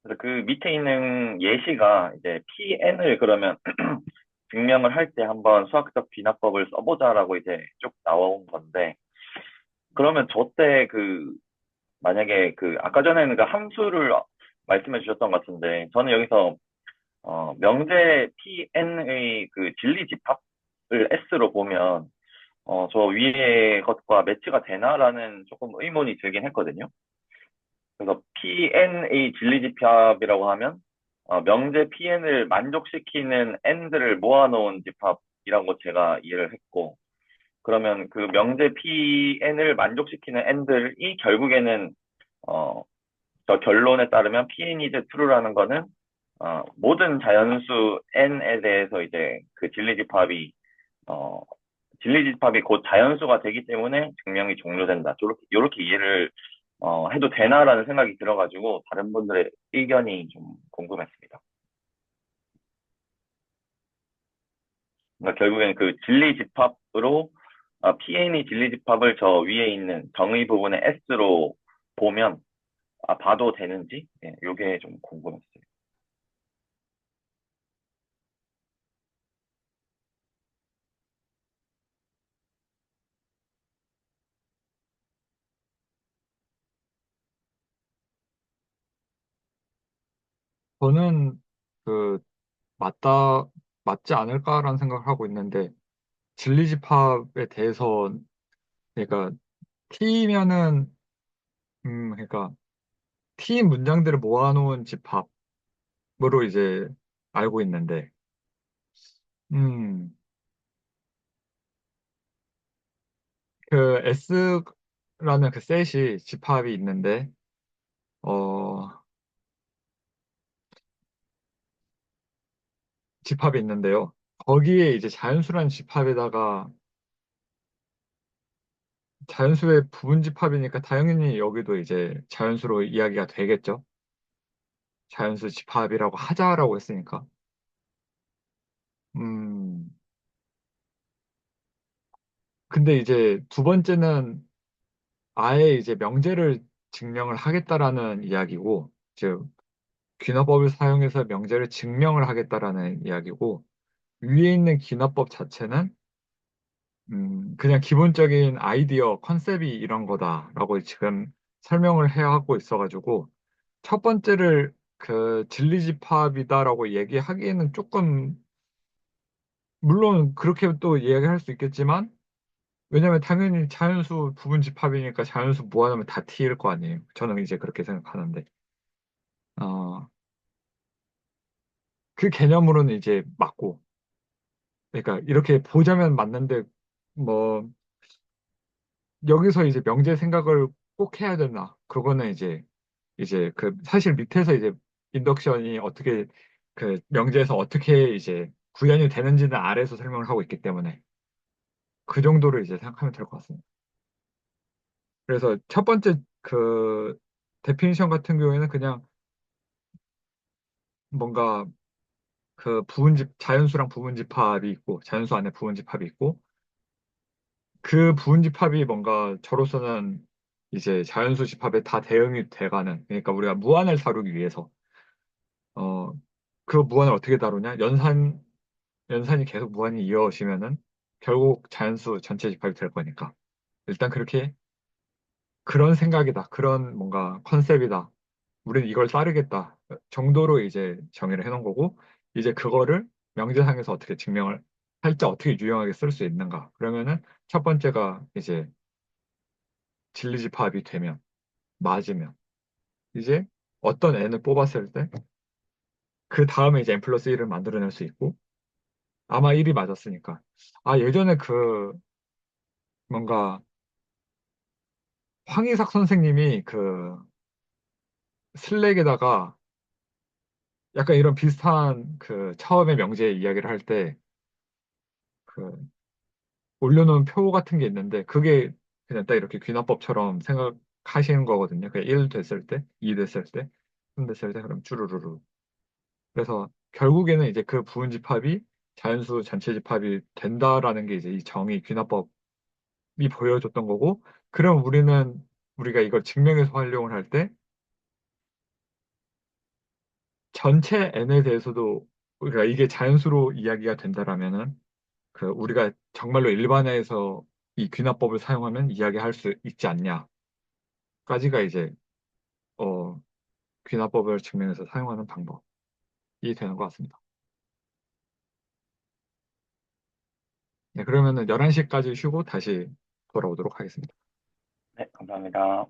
그래서 그 밑에 있는 예시가 이제 PN을 그러면 증명을 할 때 한번 수학적 비납법을 써보자라고 이제 쭉 나온 건데, 그러면 저 때 그, 만약에 그, 아까 전에는 그 함수를 말씀해 주셨던 것 같은데, 저는 여기서, 명제 PN의 그 진리 집합을 S로 보면, 저 위에 것과 매치가 되나라는 조금 의문이 들긴 했거든요. 그래서 PN의 진리집합이라고 하면 명제 PN을 만족시키는 N들을 모아놓은 집합이라고 제가 이해를 했고, 그러면 그 명제 PN을 만족시키는 N들이 결국에는 어, 저 결론에 따르면 PN is true라는 거는 모든 자연수 N에 대해서 이제 그 어, 진리집합이 곧 자연수가 되기 때문에 증명이 종료된다. 요렇게 이해를 해도 되나라는 생각이 들어가지고 다른 분들의 의견이 좀 궁금했습니다. 그러니까 결국엔 그 진리집합으로 PN이 진리집합을 저 위에 있는 정의 부분의 S로 보면 봐도 되는지 예, 요게 좀 궁금했어요. 저는 그 맞다 맞지 않을까라는 생각을 하고 있는데 진리집합에 대해서 그러니까 T면은 그러니까 T 문장들을 모아놓은 집합으로 이제 알고 있는데 음 그 S라는 그 셋이 집합이 있는데 어 집합이 있는데요. 거기에 이제 자연수라는 집합에다가 자연수의 부분 집합이니까 당연히 여기도 이제 자연수로 이야기가 되겠죠. 자연수 집합이라고 하자라고 했으니까. 음, 근데 이제 두 번째는 아예 이제 명제를 증명을 하겠다라는 이야기고, 즉, 귀납법을 사용해서 명제를 증명을 하겠다라는 이야기고, 위에 있는 귀납법 자체는 그냥 기본적인 아이디어, 컨셉이 이런 거다라고 지금 설명을 해야 하고 있어가지고, 첫 번째를 그 진리집합이다라고 얘기하기에는 조금, 물론 그렇게 또 이야기할 수 있겠지만, 왜냐면 당연히 자연수 부분 집합이니까 자연수 모아놓으면 다 T일 거 아니에요. 저는 이제 그렇게 생각하는데. 어, 그 개념으로는 이제 맞고, 그러니까 이렇게 보자면 맞는데, 뭐, 여기서 이제 명제 생각을 꼭 해야 되나? 그거는 이제 그 사실 밑에서 이제 인덕션이 어떻게 그 명제에서 어떻게 이제 구현이 되는지는 아래에서 설명을 하고 있기 때문에 그 정도로 이제 생각하면 될 것 같습니다. 그래서 첫 번째 그 데피니션 같은 경우에는 그냥 뭔가 그 부분집 자연수랑 부분집합이 있고 자연수 안에 부분집합이 있고 그 부분집합이 뭔가 저로서는 이제 자연수 집합에 다 대응이 돼가는 그러니까 우리가 무한을 다루기 위해서 어 그 무한을 어떻게 다루냐 연산이 계속 무한히 이어지면은 결국 자연수 전체 집합이 될 거니까 일단 그렇게 그런 생각이다 그런 뭔가 컨셉이다 우리는 이걸 따르겠다 정도로 이제 정의를 해놓은 거고 이제 그거를 명제상에서 어떻게 증명을 할지 어떻게 유용하게 쓸 수 있는가 그러면은 첫 번째가 이제 진리집합이 되면 맞으면 이제 어떤 n을 뽑았을 때 그 다음에 이제 n 플러스 1을 만들어낼 수 있고 아마 1이 맞았으니까 아 예전에 그 뭔가 황희삭 선생님이 그 슬랙에다가 약간 이런 비슷한 그 처음에 명제 이야기를 할 때 그 올려놓은 표 같은 게 있는데 그게 그냥 딱 이렇게 귀납법처럼 생각하시는 거거든요. 그냥 1 됐을 때, 2 됐을 때, 3 됐을 때 그럼 쭈루루루. 그래서 결국에는 이제 그 부분 집합이 자연수 전체 집합이 된다라는 게 이제 이 정의 귀납법이 보여줬던 거고, 그럼 우리가 이걸 증명해서 활용을 할 때 전체 n에 대해서도 우리가 이게 자연수로 이야기가 된다라면은 그 우리가 정말로 일반화해서 이 귀납법을 사용하면 이야기할 수 있지 않냐까지가 이제 어, 귀납법을 증명해서 사용하는 방법이 되는 것 같습니다. 네, 그러면은 11시까지 쉬고 다시 돌아오도록 하겠습니다. 네, 감사합니다.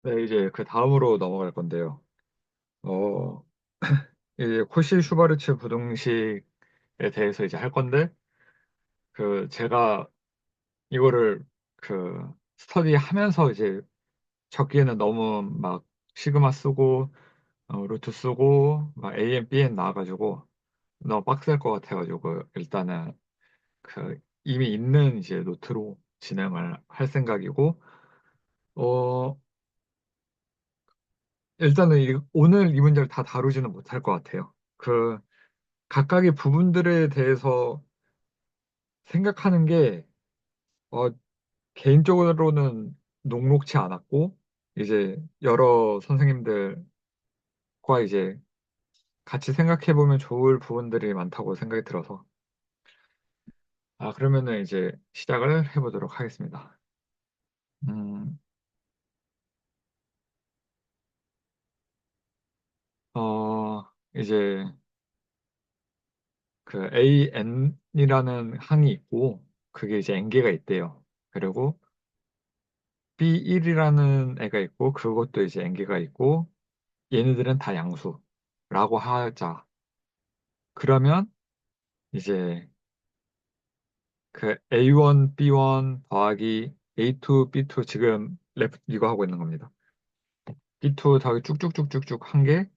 네, 이제 그 다음으로 넘어갈 건데요. 어, 이제 코시 슈바르츠 부등식에 대해서 이제 할 건데, 그 제가 이거를 그 스터디 하면서 이제 적기에는 너무 막 시그마 쓰고 루트 쓰고 막 AM, BN 나와가지고 너무 빡셀 것 같아가지고 일단은 그 이미 있는 이제 노트로 진행을 할 생각이고 어 일단은 오늘 이 문제를 다 다루지는 못할 것 같아요. 그 각각의 부분들에 대해서 생각하는 게 어, 개인적으로는 녹록치 않았고 이제 여러 선생님들과 이제 같이 생각해 보면 좋을 부분들이 많다고 생각이 들어서 그러면은 이제 시작을 해보도록 하겠습니다. 음, 이제 그 AN이라는 항이 있고 그게 이제 N개가 있대요. 그리고 B1이라는 애가 있고 그것도 이제 N개가 있고 얘네들은 다 양수라고 하자. 그러면 이제 그 A1, B1 더하기 A2, B2 지금 랩 이거 하고 있는 겁니다. B2 더하기 쭉쭉쭉쭉쭉 한 게,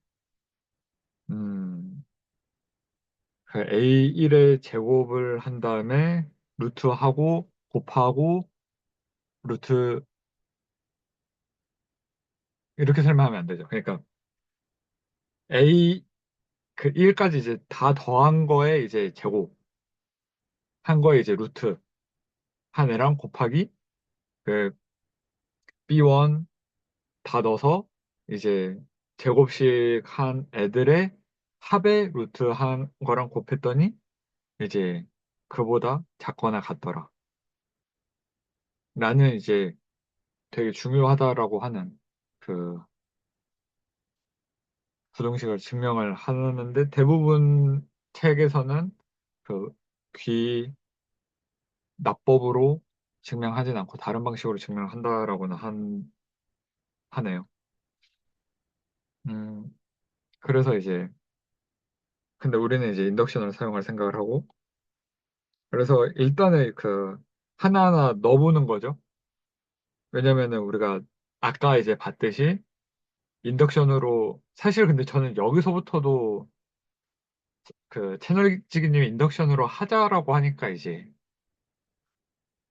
그 A1의 제곱을 한 다음에 루트하고 곱하고 루트 이렇게 설명하면 안 되죠. 그러니까 A 그 1까지 이제 다 더한 거에 이제 제곱 한 거에 이제 루트 한 애랑 곱하기 그 B1 다 넣어서 이제 제곱식 한 애들의 합의 루트 한 거랑 곱했더니 이제 그보다 작거나 같더라. 나는 이제 되게 중요하다라고 하는 그 부등식을 증명을 하는데 대부분 책에서는 그 귀 납법으로 증명하진 않고 다른 방식으로 증명한다라고는 하네요. 음, 그래서 이제 근데 우리는 이제 인덕션을 사용할 생각을 하고 그래서 일단은 그 하나하나 넣어보는 거죠. 왜냐면은 우리가 아까 이제 봤듯이 인덕션으로 사실 근데 저는 여기서부터도 그 채널지기님이 인덕션으로 하자라고 하니까 이제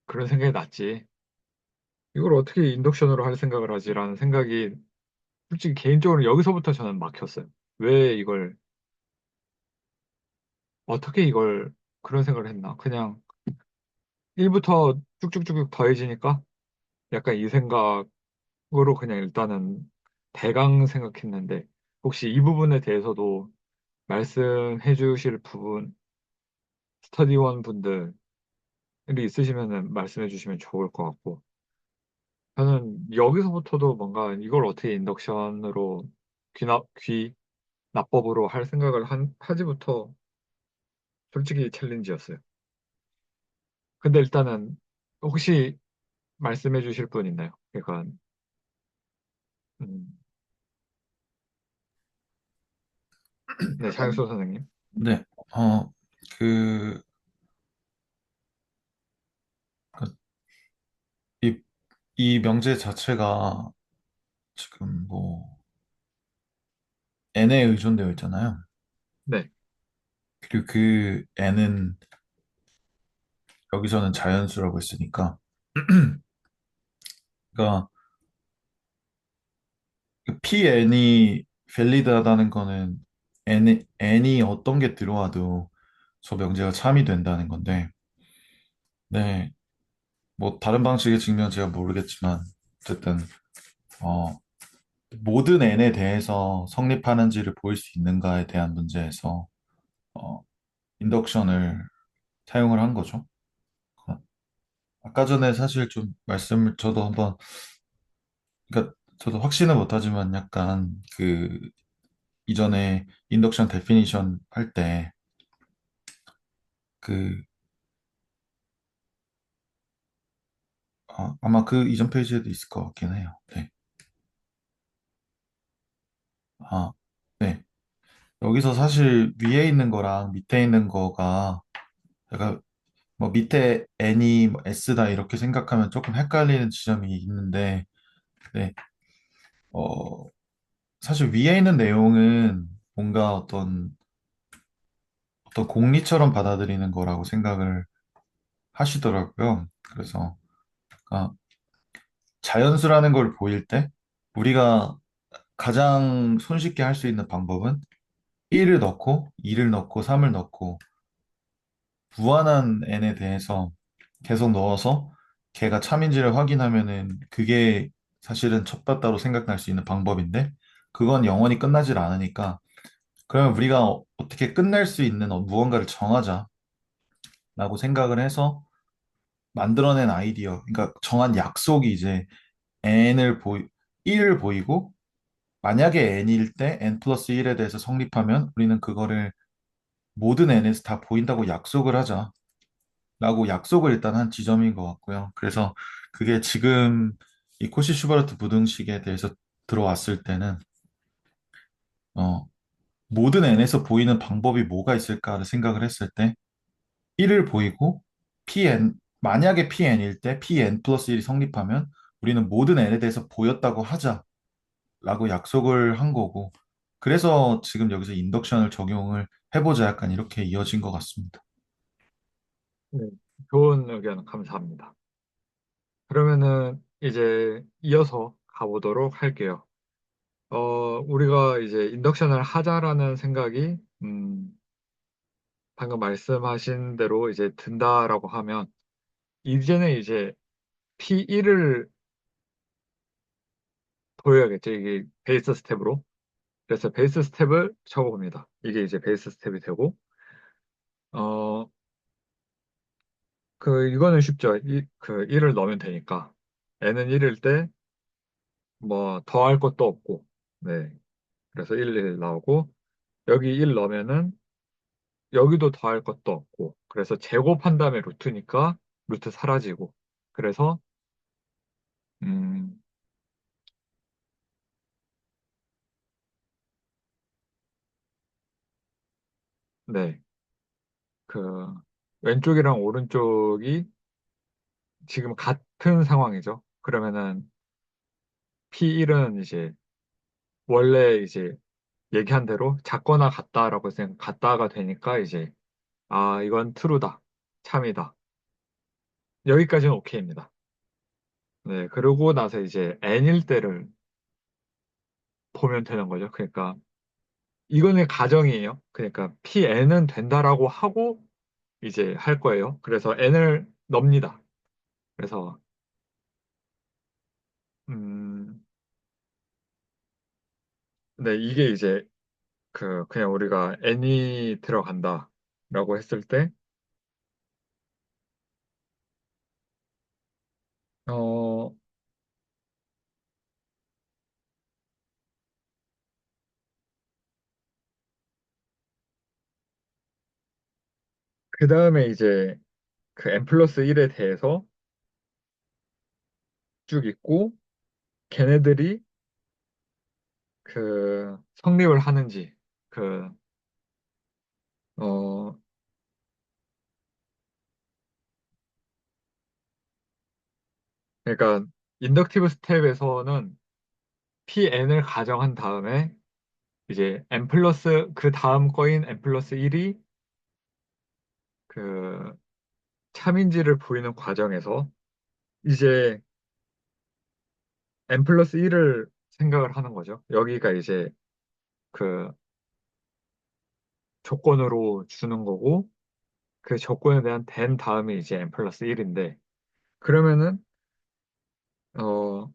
그런 생각이 났지. 이걸 어떻게 인덕션으로 할 생각을 하지라는 생각이 솔직히 개인적으로 여기서부터 저는 막혔어요. 왜 이걸 어떻게 이걸 그런 생각을 했나? 그냥 1부터 쭉쭉쭉 더해지니까 약간 이 생각으로 그냥 일단은 대강 생각했는데 혹시 이 부분에 대해서도 말씀해 주실 부분 스터디원 분들이 있으시면은 말씀해 주시면 좋을 것 같고 저는 여기서부터도 뭔가 이걸 어떻게 인덕션으로 귀 납법으로 할 생각을 하지부터 솔직히 챌린지였어요. 근데 일단은 혹시 말씀해 주실 분 있나요? 그러니까 음, 네, 장효수 선생님. 네, 어, 그, 그 이, 이 명제 자체가 지금 뭐, n에 의존되어 있잖아요. 네, 그리고 그 n은 여기서는 자연수라고 했으니까, 그러니까 그 PN이 밸리드하다는 거는 n이 어떤 게 들어와도 저 명제가 참이 된다는 건데, 네, 뭐 다른 방식의 증명 제가 모르겠지만, 어쨌든, 어, 모든 n에 대해서 성립하는지를 보일 수 있는가에 대한 문제에서, 어, 인덕션을 사용을 한 거죠. 어, 아까 전에 사실 좀 말씀을 저도 한번, 그러니까 저도 확신은 못하지만 약간 그 이전에 인덕션 데피니션 할 때 그 아마 그 이전 페이지에도 있을 것 같긴 해요. 네. 아, 네. 여기서 사실 위에 있는 거랑 밑에 있는 거가 약간 뭐 밑에 n이 뭐 s다 이렇게 생각하면 조금 헷갈리는 지점이 있는데, 네. 어, 사실 위에 있는 내용은 뭔가 어떤 공리처럼 받아들이는 거라고 생각을 하시더라고요. 그래서 아, 자연수라는 걸 보일 때 우리가 가장 손쉽게 할 수 있는 방법은 1을 넣고 2를 넣고 3을 넣고 무한한 n에 대해서 계속 넣어서 걔가 참인지를 확인하면은 그게 사실은 첩봤다로 생각날 수 있는 방법인데 그건 영원히 끝나질 않으니까 그러면 우리가 어떻게 끝낼 수 있는 무언가를 정하자라고 생각을 해서 만들어낸 아이디어, 그러니까 정한 약속이 이제 n을 1을 보이고 만약에 n일 때 n 플러스 1에 대해서 성립하면 우리는 그거를 모든 n에서 다 보인다고 약속을 하자라고 약속을 일단 한 지점인 것 같고요. 그래서 그게 지금 이 코시 슈바르트 부등식에 대해서 들어왔을 때는 어, 모든 n에서 보이는 방법이 뭐가 있을까를 생각을 했을 때 1을 보이고 만약에 pn일 때 pn 플러스 1이 성립하면 우리는 모든 n에 대해서 보였다고 하자라고 약속을 한 거고 그래서 지금 여기서 인덕션을 적용을 해보자 약간 이렇게 이어진 것 같습니다. 네. 좋은 의견 감사합니다. 그러면은 이제 이어서 가보도록 할게요. 우리가 이제 인덕션을 하자라는 생각이, 방금 말씀하신 대로 이제 든다라고 하면, 이제는 이제 P1을 보여야겠죠. 이게 베이스 스텝으로. 그래서 베이스 스텝을 적어봅니다. 이게 이제 베이스 스텝이 되고, 어, 이거는 쉽죠. 그 1을 넣으면 되니까. n은 1일 때, 뭐, 더할 것도 없고, 네. 그래서 1 나오고, 여기 1 넣으면은, 여기도 더할 것도 없고, 그래서 제곱한 다음에 루트니까, 루트 사라지고, 그래서, 음, 네. 그, 왼쪽이랑 오른쪽이 지금 같은 상황이죠. 그러면은, P1은 이제, 원래 이제, 얘기한 대로 작거나 같다라고 생각, 같다가 되니까 이제, 아, 이건 true다. 참이다. 여기까지는 오케이입니다. 네, 그러고 나서 이제 n일 때를 보면 되는 거죠. 그러니까 이거는 가정이에요. 그러니까 pn은 된다라고 하고 이제 할 거예요. 그래서 n을 넣습니다. 그래서 음, 네, 이게 이제 그냥 우리가 n이 들어간다라고 했을 때 어, 그 다음에 이제 그 n 플러스 1에 대해서 쭉 있고 걔네들이 성립을 하는지 그 어, 그러니까 인덕티브 스텝에서는 pn을 가정한 다음에 이제 n 플러스 그 다음 거인 n 플러스 1이 그 참인지를 보이는 과정에서 이제 n 플러스 1을 생각을 하는 거죠. 여기가 이제 그 조건으로 주는 거고 그 조건에 대한 된 다음에 이제 n 플러스 1인데 그러면은 어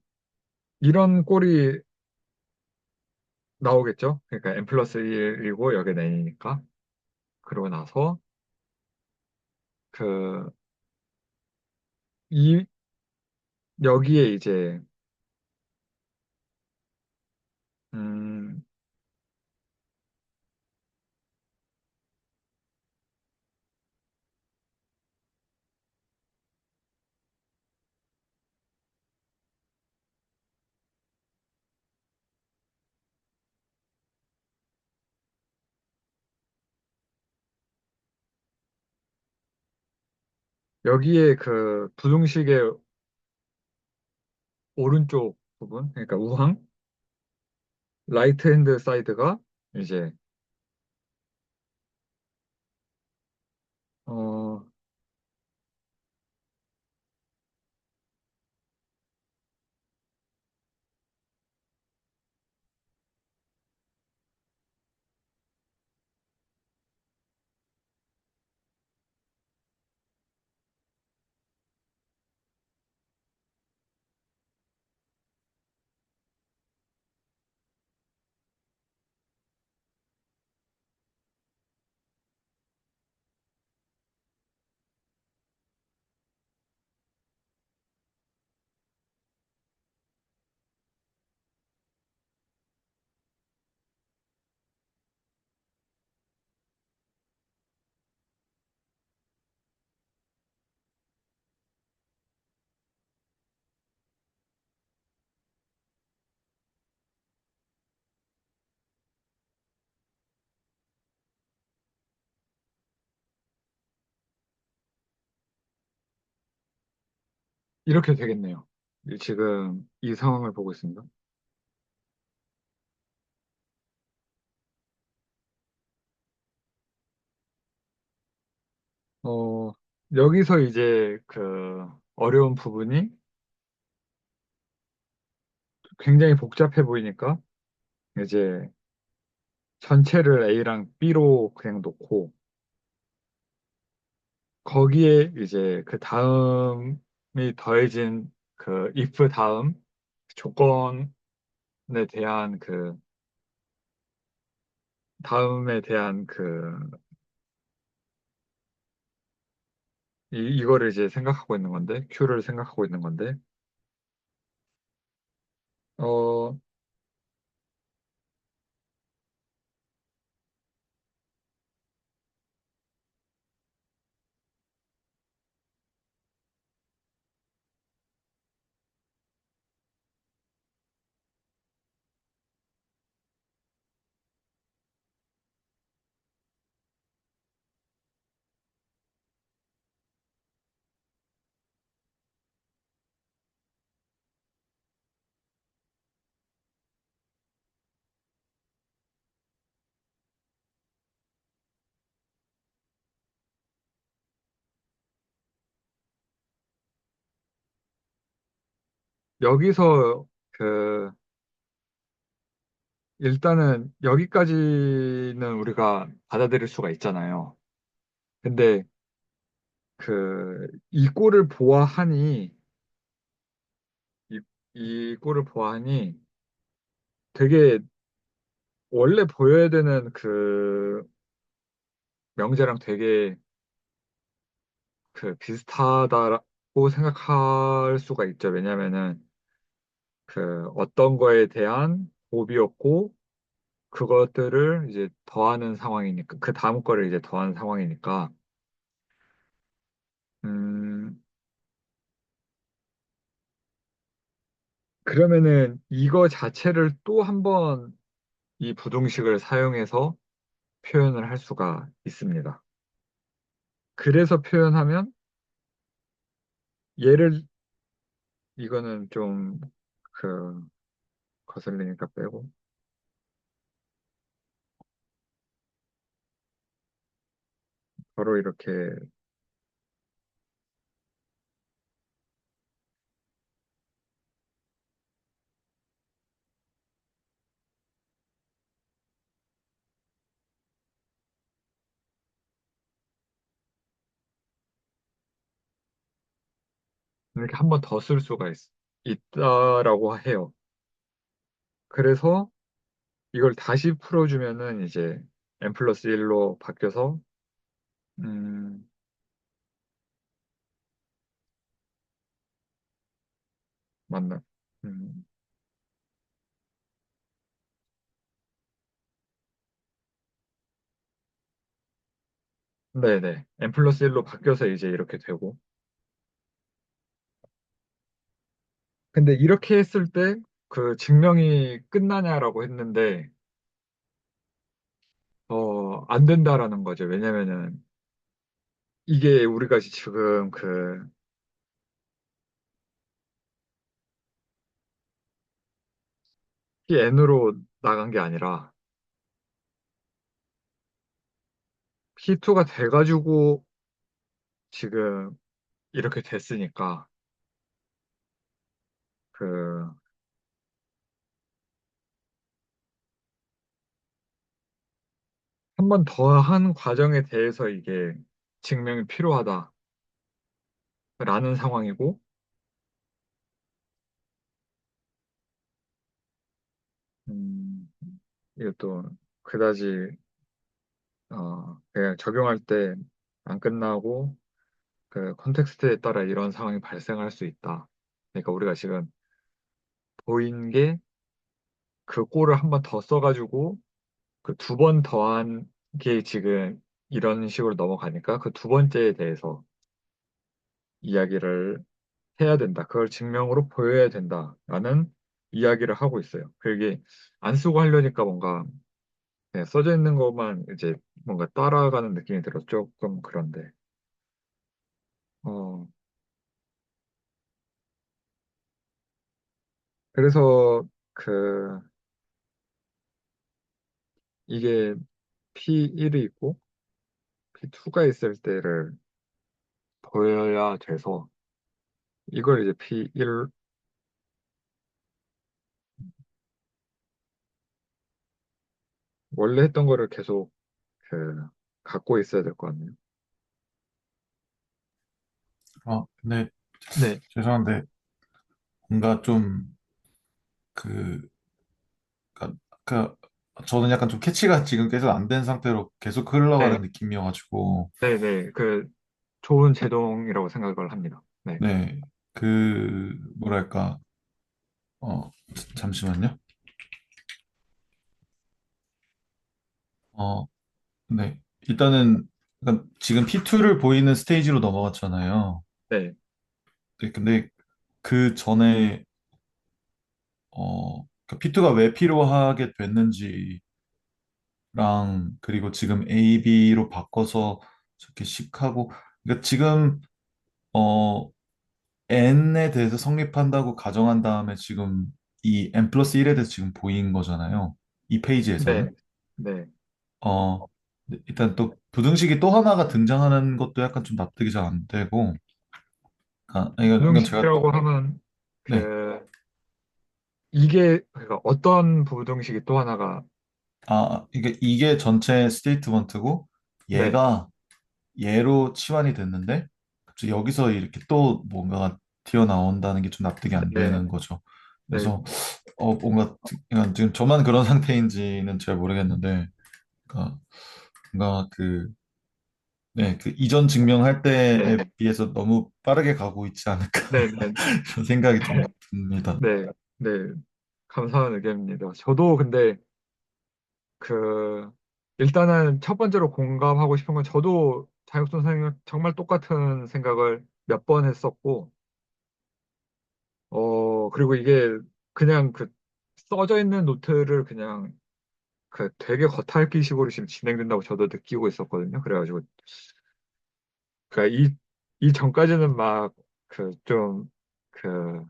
이런 꼴이 나오겠죠. 그러니까 n 플러스 1이고 여기 n이니까 그러고 나서 그 이 여기에 이제 음 여기에 그 부등식의 오른쪽 부분, 그러니까 우항, 라이트 핸드 사이드가 이제, 어, 이렇게 되겠네요. 지금 이 상황을 보고 있습니다. 어, 여기서 이제 그 어려운 부분이 굉장히 복잡해 보이니까 이제 전체를 A랑 B로 그냥 놓고 거기에 이제 그 다음이 더해진 그 if 다음 조건에 대한 그 다음에 대한 그 이거를 이제 생각하고 있는 건데 Q를 생각하고 있는 건데 어 여기서 그 일단은 여기까지는 우리가 받아들일 수가 있잖아요. 근데 그 이 꼴을 보아하니 이, 이 꼴을 보아하니 되게 원래 보여야 되는 그 명제랑 되게 그 비슷하다고 생각할 수가 있죠. 왜냐면은 그 어떤 거에 대한 곱이었고 그것들을 이제 더하는 상황이니까 그 다음 거를 이제 더하는 상황이니까 음 그러면은 이거 자체를 또 한 번 이 부등식을 사용해서 표현을 할 수가 있습니다. 그래서 표현하면 얘를 이거는 좀 그 거슬리니까 빼고 바로 이렇게 한 번 더 쓸 수가 있다라고 해요. 그래서 이걸 다시 풀어주면은 이제 n 플러스 1로 바뀌어서 음, 맞나? 음, 네네. n 플러스 1로 바뀌어서 이제 이렇게 되고. 근데 이렇게 했을 때 그 증명이 끝나냐라고 했는데 안 된다라는 거죠. 왜냐면은 이게 우리가 지금 그 Pn으로 나간 게 아니라 P2가 돼가지고 지금 이렇게 됐으니까 그 한 번 더 한 과정에 대해서 이게 증명이 필요하다라는 상황이고, 음, 이것도 그다지 그냥 적용할 때 안 끝나고 그 컨텍스트에 따라 이런 상황이 발생할 수 있다. 그러니까 우리가 지금 보인 게 그 꼴을 한 번 더 써가지고 그 두 번 더한 게 지금 이런 식으로 넘어가니까 그 두 번째에 대해서 이야기를 해야 된다. 그걸 증명으로 보여야 된다라는 이야기를 하고 있어요. 그게 안 쓰고 하려니까 뭔가 그냥 써져 있는 것만 이제 뭔가 따라가는 느낌이 들어 조금 그런데. 어, 그래서 그 이게 P1이 있고 P2가 있을 때를 보여야 돼서 이걸 이제 P1 원래 했던 거를 계속 그 갖고 있어야 될 것 같네요. 근데 네, 죄송한데 뭔가 좀 그, 그, 저는 약간 좀 캐치가 지금 계속 안 된 상태로 계속 네, 흘러가는 느낌이어가지고, 네, 네. 그 좋은 제동이라고 생각을 합니다. 네, 네, 뭐랄까, 잠시만요. 어, 네. 일단은, 약간 지금 P2를 보이는 스테이지로 넘어갔잖아요. 네, 네, 근데 그 전에, P2가 왜 필요하게 됐는지랑, 그리고 지금 AB로 바꿔서 저렇게 식하고, 그러니까 지금, 어, n에 대해서 성립한다고 가정한 다음에 지금 이 n 플러스 1에 대해서 지금 보인 거잖아요. 이 네, 페이지에서는. 네. 어, 일단 또 부등식이 또 하나가 등장하는 것도 약간 좀 납득이 잘 안 되고, 이건 제가, 부등식이라고 하면 네. 그 이게 그러니까 어떤 부등식이 또 하나가 이게 전체 스테이트먼트고, 네, 얘가 얘로 치환이 됐는데, 갑자기 여기서 이렇게 또 뭔가가 튀어나온다는 게 좀 납득이 안 네, 되는 거죠. 네, 그래서, 그러니까 지금 저만 그런 상태인지는 잘 모르겠는데, 그러니까 뭔가 네, 그 이전 증명할 때에 네, 비해서 너무 빠르게 가고 있지 않을까 네, 네, 그런 생각이 좀 듭니다. 네, 네. 감사한 의견입니다. 저도 근데 그 일단은 첫 번째로 공감하고 싶은 건 저도 자격증 선생님 정말 똑같은 생각을 몇 번 했었고 그리고 이게 그냥 그 써져 있는 노트를 그냥 그 되게 겉핥기식으로 지금 진행된다고 저도 느끼고 있었거든요. 그래가지고 이 전까지는 막 그 좀 그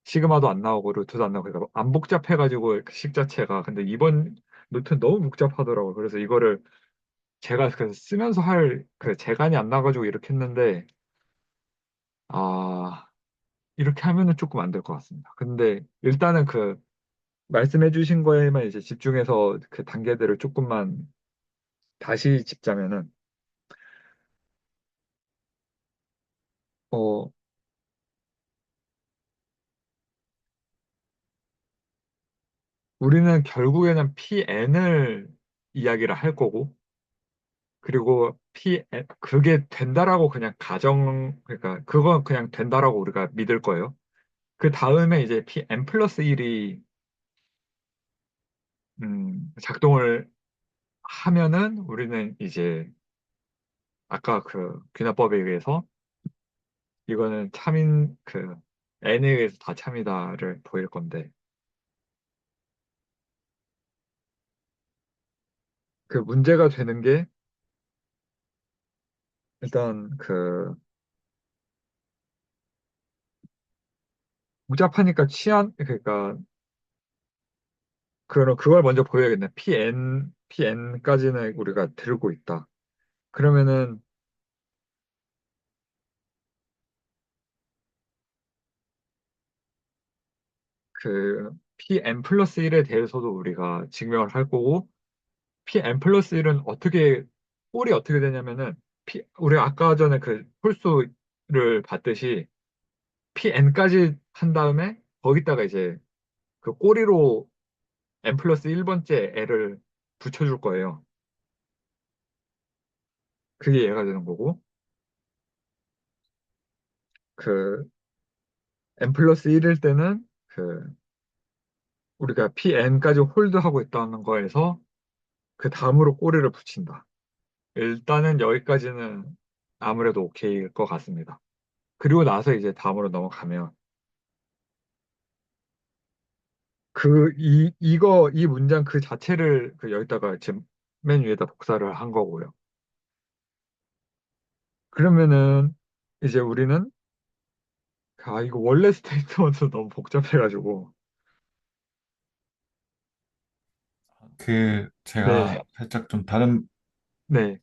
시그마도 안 나오고 루트도 안 나오고 그러니까 안 복잡해가지고 그 식 자체가 근데 이번 노트는 너무 복잡하더라고요. 그래서 이거를 제가 그 쓰면서 할 그 재간이 안 나가지고 이렇게 했는데 아 이렇게 하면은 조금 안 될 것 같습니다. 근데 일단은 그 말씀해주신 거에만 이제 집중해서 그 단계들을 조금만 다시 짚자면은 어 우리는 결국에는 PN을 이야기를 할 거고 그리고 그게 된다라고 그냥 그러니까 그건 그냥 된다라고 우리가 믿을 거예요. 그 다음에 이제 PN 플러스 1이 작동을 하면은 우리는 이제 아까 그 귀납법에 의해서 이거는 N에 의해서 다 참이다를 보일 건데 그 문제가 되는 게 일단 그 복잡하니까 그러니까 그걸 먼저 보여야겠네. PN까지는 우리가 들고 있다. 그러면은 그 PN 플러스 1에 대해서도 우리가 증명을 할 거고, PN 플러스 1은 꼴이 어떻게 되냐면은, 우리가 아까 전에 그 홀수를 봤듯이 PN까지 한 다음에 거기다가 이제 그 꼬리로 N 플러스 1번째 L을 붙여줄 거예요. 그게 얘가 되는 거고, 그 N 플러스 1일 때는 그 우리가 PN까지 홀드하고 있다는 거에서 그 다음으로 꼬리를 붙인다. 일단은 여기까지는 아무래도 오케이일 것 같습니다. 그리고 나서 이제 다음으로 넘어가면 이 문장 그 자체를 여기다가 지금 맨 위에다 복사를 한 거고요. 그러면은 이제 우리는 이거 원래 스테이트먼트 너무 복잡해가지고 네, 제가 살짝 좀 다른, 네,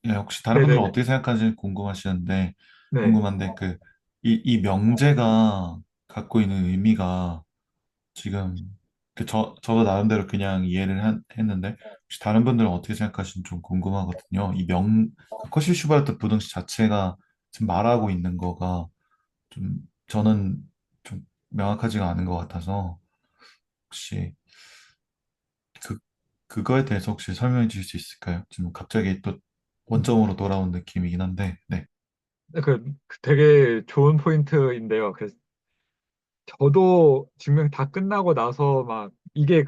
예, 혹시 다른 분들은 네네네, 어떻게 생각하는지 궁금하시는데, 네, 궁금한데, 이 명제가 갖고 있는 의미가 지금, 저도 나름대로 그냥 했는데, 혹시 다른 분들은 어떻게 생각하시는지 좀 궁금하거든요. 커시 슈바르트 부등식 자체가 지금 말하고 있는 거가 좀, 저는 좀 명확하지가 않은 것 같아서, 혹시 그, 그거에 대해서 혹시 설명해 주실 수 있을까요? 지금 갑자기 또 원점으로 돌아온 느낌이긴 한데, 네. 되게 좋은 포인트인데요. 저도 증명 다 끝나고 나서 막 이게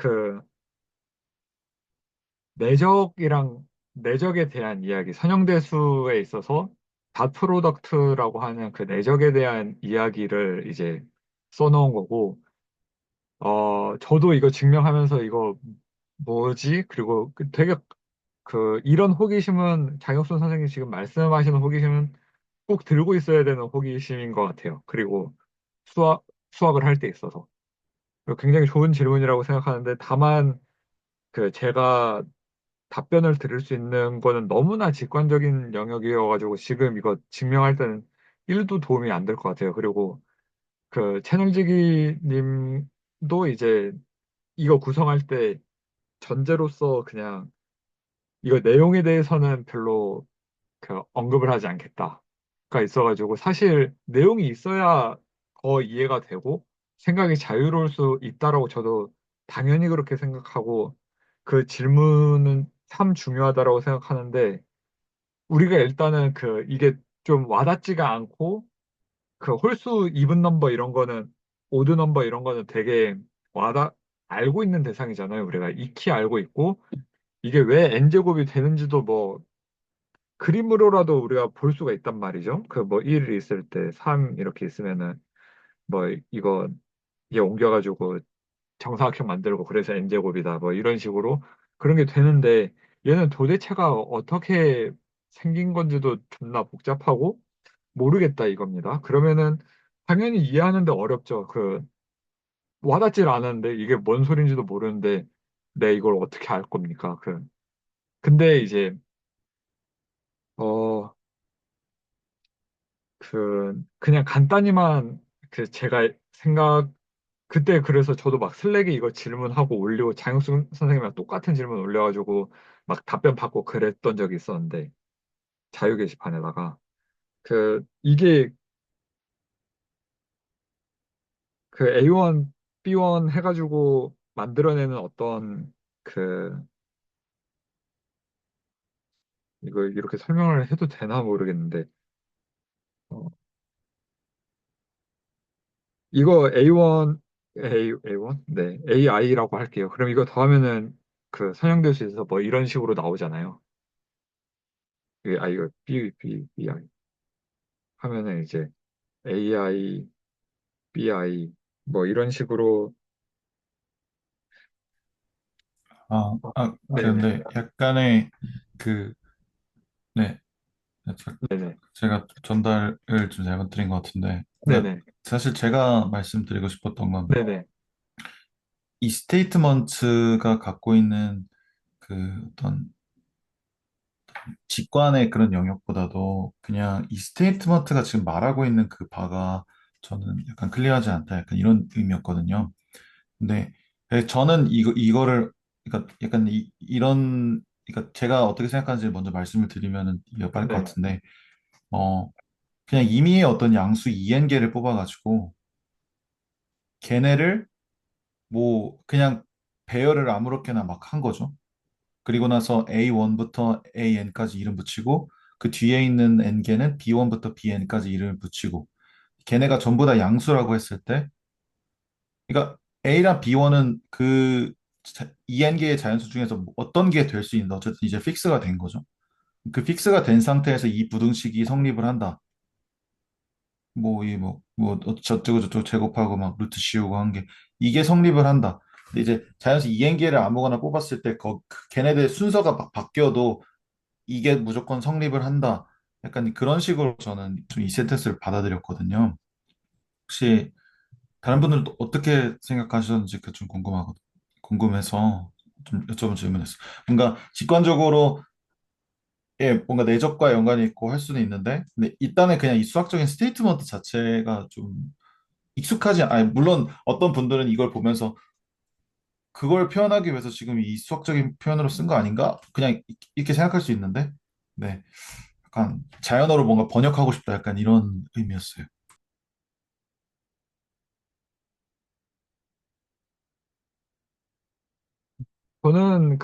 내적이랑 내적에 대한 이야기, 선형대수에 있어서 닷 프로덕트라고 하는 그 내적에 대한 이야기를 이제 써놓은 거고, 저도 이거 증명하면서 이거 뭐지? 그리고 되게 이런 호기심은 장혁순 선생님 지금 말씀하시는 호기심은 꼭 들고 있어야 되는 호기심인 것 같아요. 그리고 수학을 할 때 있어서. 굉장히 좋은 질문이라고 생각하는데, 다만 제가 답변을 들을 수 있는 거는 너무나 직관적인 영역이어가지고 지금 이거 증명할 때는 1도 도움이 안 될 것 같아요. 그리고 채널지기 님도 이제 이거 구성할 때 전제로서 그냥 이거 내용에 대해서는 별로 언급을 하지 않겠다가 있어가지고 사실 내용이 있어야 더 이해가 되고 생각이 자유로울 수 있다라고 저도 당연히 그렇게 생각하고 그 질문은 참 중요하다라고 생각하는데 우리가 일단은 이게 좀 와닿지가 않고 홀수 이븐 넘버 이런 거는 오드 넘버 이런 거는 되게 알고 있는 대상이잖아요. 우리가 익히 알고 있고 이게 왜 n제곱이 되는지도 뭐 그림으로라도 우리가 볼 수가 있단 말이죠. 뭐 1 있을 때 3 이렇게 있으면은 뭐 이게 옮겨가지고 정사각형 만들고 그래서 n제곱이다 뭐 이런 식으로 그런 게 되는데 얘는 도대체가 어떻게 생긴 건지도 존나 복잡하고 모르겠다 이겁니다. 그러면은 당연히 이해하는데 어렵죠. 와닿질 않은데 이게 뭔 소린지도 모르는데 내 이걸 어떻게 알 겁니까? 근데 이제 어 그냥 간단히만 제가 그때 그래서 저도 막 슬랙에 이거 질문하고 올리고 장혁순 선생님이랑 똑같은 질문 올려가지고 막 답변 받고 그랬던 적이 있었는데 자유 게시판에다가 이게 A1, B1 해가지고 만들어내는 어떤 그 이거 이렇게 설명을 해도 되나 모르겠는데 어, 이거 A1 A1 네 AI라고 할게요. 그럼 이거 더하면은 선형될 수 있어서 뭐 이런 식으로 나오잖아요. 이거 B I 하면은 이제 AI, BI 뭐 이런 식으로 아, 네네 그런데 약간의 그, 네. 네네. 제가 전달을 좀 잘못 드린 것 같은데, 그러니까 네네. 사실 제가 말씀드리고 싶었던 건 네네. 이 스테이트먼트가 갖고 있는 그 어떤 직관의 그런 영역보다도 그냥 이 스테이트먼트가 지금 말하고 있는 그 바가 저는 약간 클리어하지 않다. 약간 이런 의미였거든요. 근데 저는 이거를 그러니까 약간 이런 그러니까 제가 어떻게 생각하는지 먼저 말씀을 드리면은 이해가 빠를 것 네. 같은데 어 그냥 임의의 어떤 양수 2n개를 뽑아가지고 걔네를 뭐 그냥 배열을 아무렇게나 막 한 거죠. 그리고 나서 A1부터 AN까지 이름 붙이고 그 뒤에 있는 n개는 B1부터 BN까지 이름을 붙이고 걔네가 전부 다 양수라고 했을 때 그러니까 A랑 B1은 그 2n개의 자연수 중에서 뭐 어떤 게 될 수 있는데 어쨌든 이제 픽스가 된 거죠. 그 픽스가 된 상태에서 이 부등식이 성립을 한다. 뭐 저쩌고 저쩌고 제곱하고 막 루트 씌우고 한 게 이게 성립을 한다. 근데 이제 자연수 2n개를 아무거나 뽑았을 때 걔네들 순서가 바뀌어도 이게 무조건 성립을 한다. 약간 그런 식으로 저는 좀 이 센텐스를 받아들였거든요. 혹시 다른 분들도 어떻게 생각하셨는지 그 좀 궁금해서 좀 여쭤본 질문이었어요. 뭔가 직관적으로 예, 뭔가 내적과 연관이 있고 할 수는 있는데, 근데 일단은 그냥 이 수학적인 스테이트먼트 자체가 좀 아니, 물론 어떤 분들은 이걸 보면서 그걸 표현하기 위해서 지금 이 수학적인 표현으로 쓴 거 아닌가? 그냥 이렇게 생각할 수 있는데, 네. 약간 자연어로 뭔가 번역하고 싶다. 약간 이런 의미였어요. 저는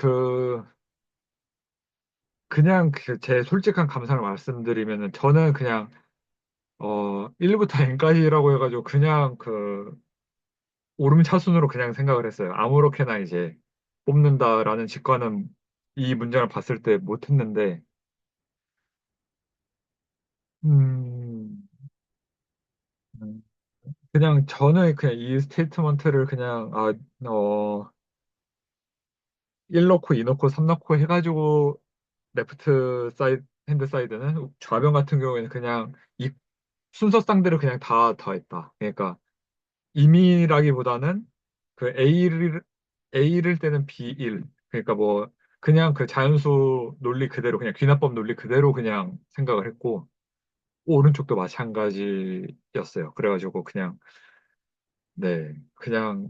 그냥 제 솔직한 감상을 말씀드리면은 저는 그냥 1부터 N까지라고 해가지고 그냥 오름차순으로 그냥 생각을 했어요. 아무렇게나 이제 뽑는다라는 직관은 이 문장을 봤을 때 못했는데, 음, 음, 그냥 저는 그냥 이 스테이트먼트를 그냥, 1 넣고 2 넣고 3 넣고 해가지고 레프트 사이드, 핸드 사이드는 좌변 같은 경우에는 그냥 이 순서상대로 그냥 다 더했다. 그러니까 임의라기보다는 A를 때는 B1. 그러니까 뭐 그냥 그 자연수 논리 그대로 그냥 귀납법 논리 그대로 그냥 생각을 했고 오른쪽도 마찬가지였어요. 그래가지고 그냥 네 그냥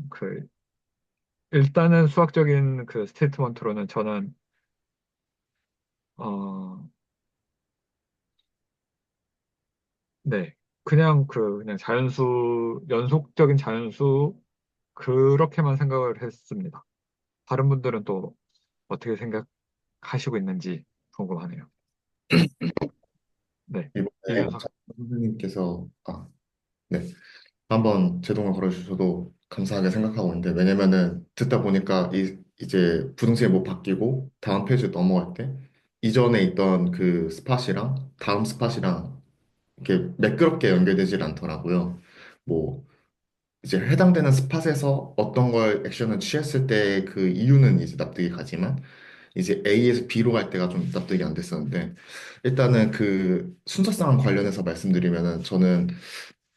일단은 수학적인 그 스테이트먼트로는 저는 어 네 그냥 자연수 연속적인 자연수 그렇게만 생각을 했습니다. 다른 분들은 또 어떻게 생각하시고 있는지 궁금하네요. 네. 이번에 이준석. 장 선생님께서 네. 한번 제동을 걸어주셔도 감사하게 생각하고 있는데, 왜냐면은 듣다 보니까 이제 부등식이 뭐 바뀌고 다음 페이지 넘어갈 때 이전에 있던 그 스팟이랑 다음 스팟이랑 이렇게 매끄럽게 연결되질 않더라고요. 뭐 이제 해당되는 스팟에서 어떤 걸 액션을 취했을 때 그 이유는 이제 납득이 가지만 이제 A에서 B로 갈 때가 좀 납득이 안 됐었는데, 일단은 그 순서상 관련해서 말씀드리면은 저는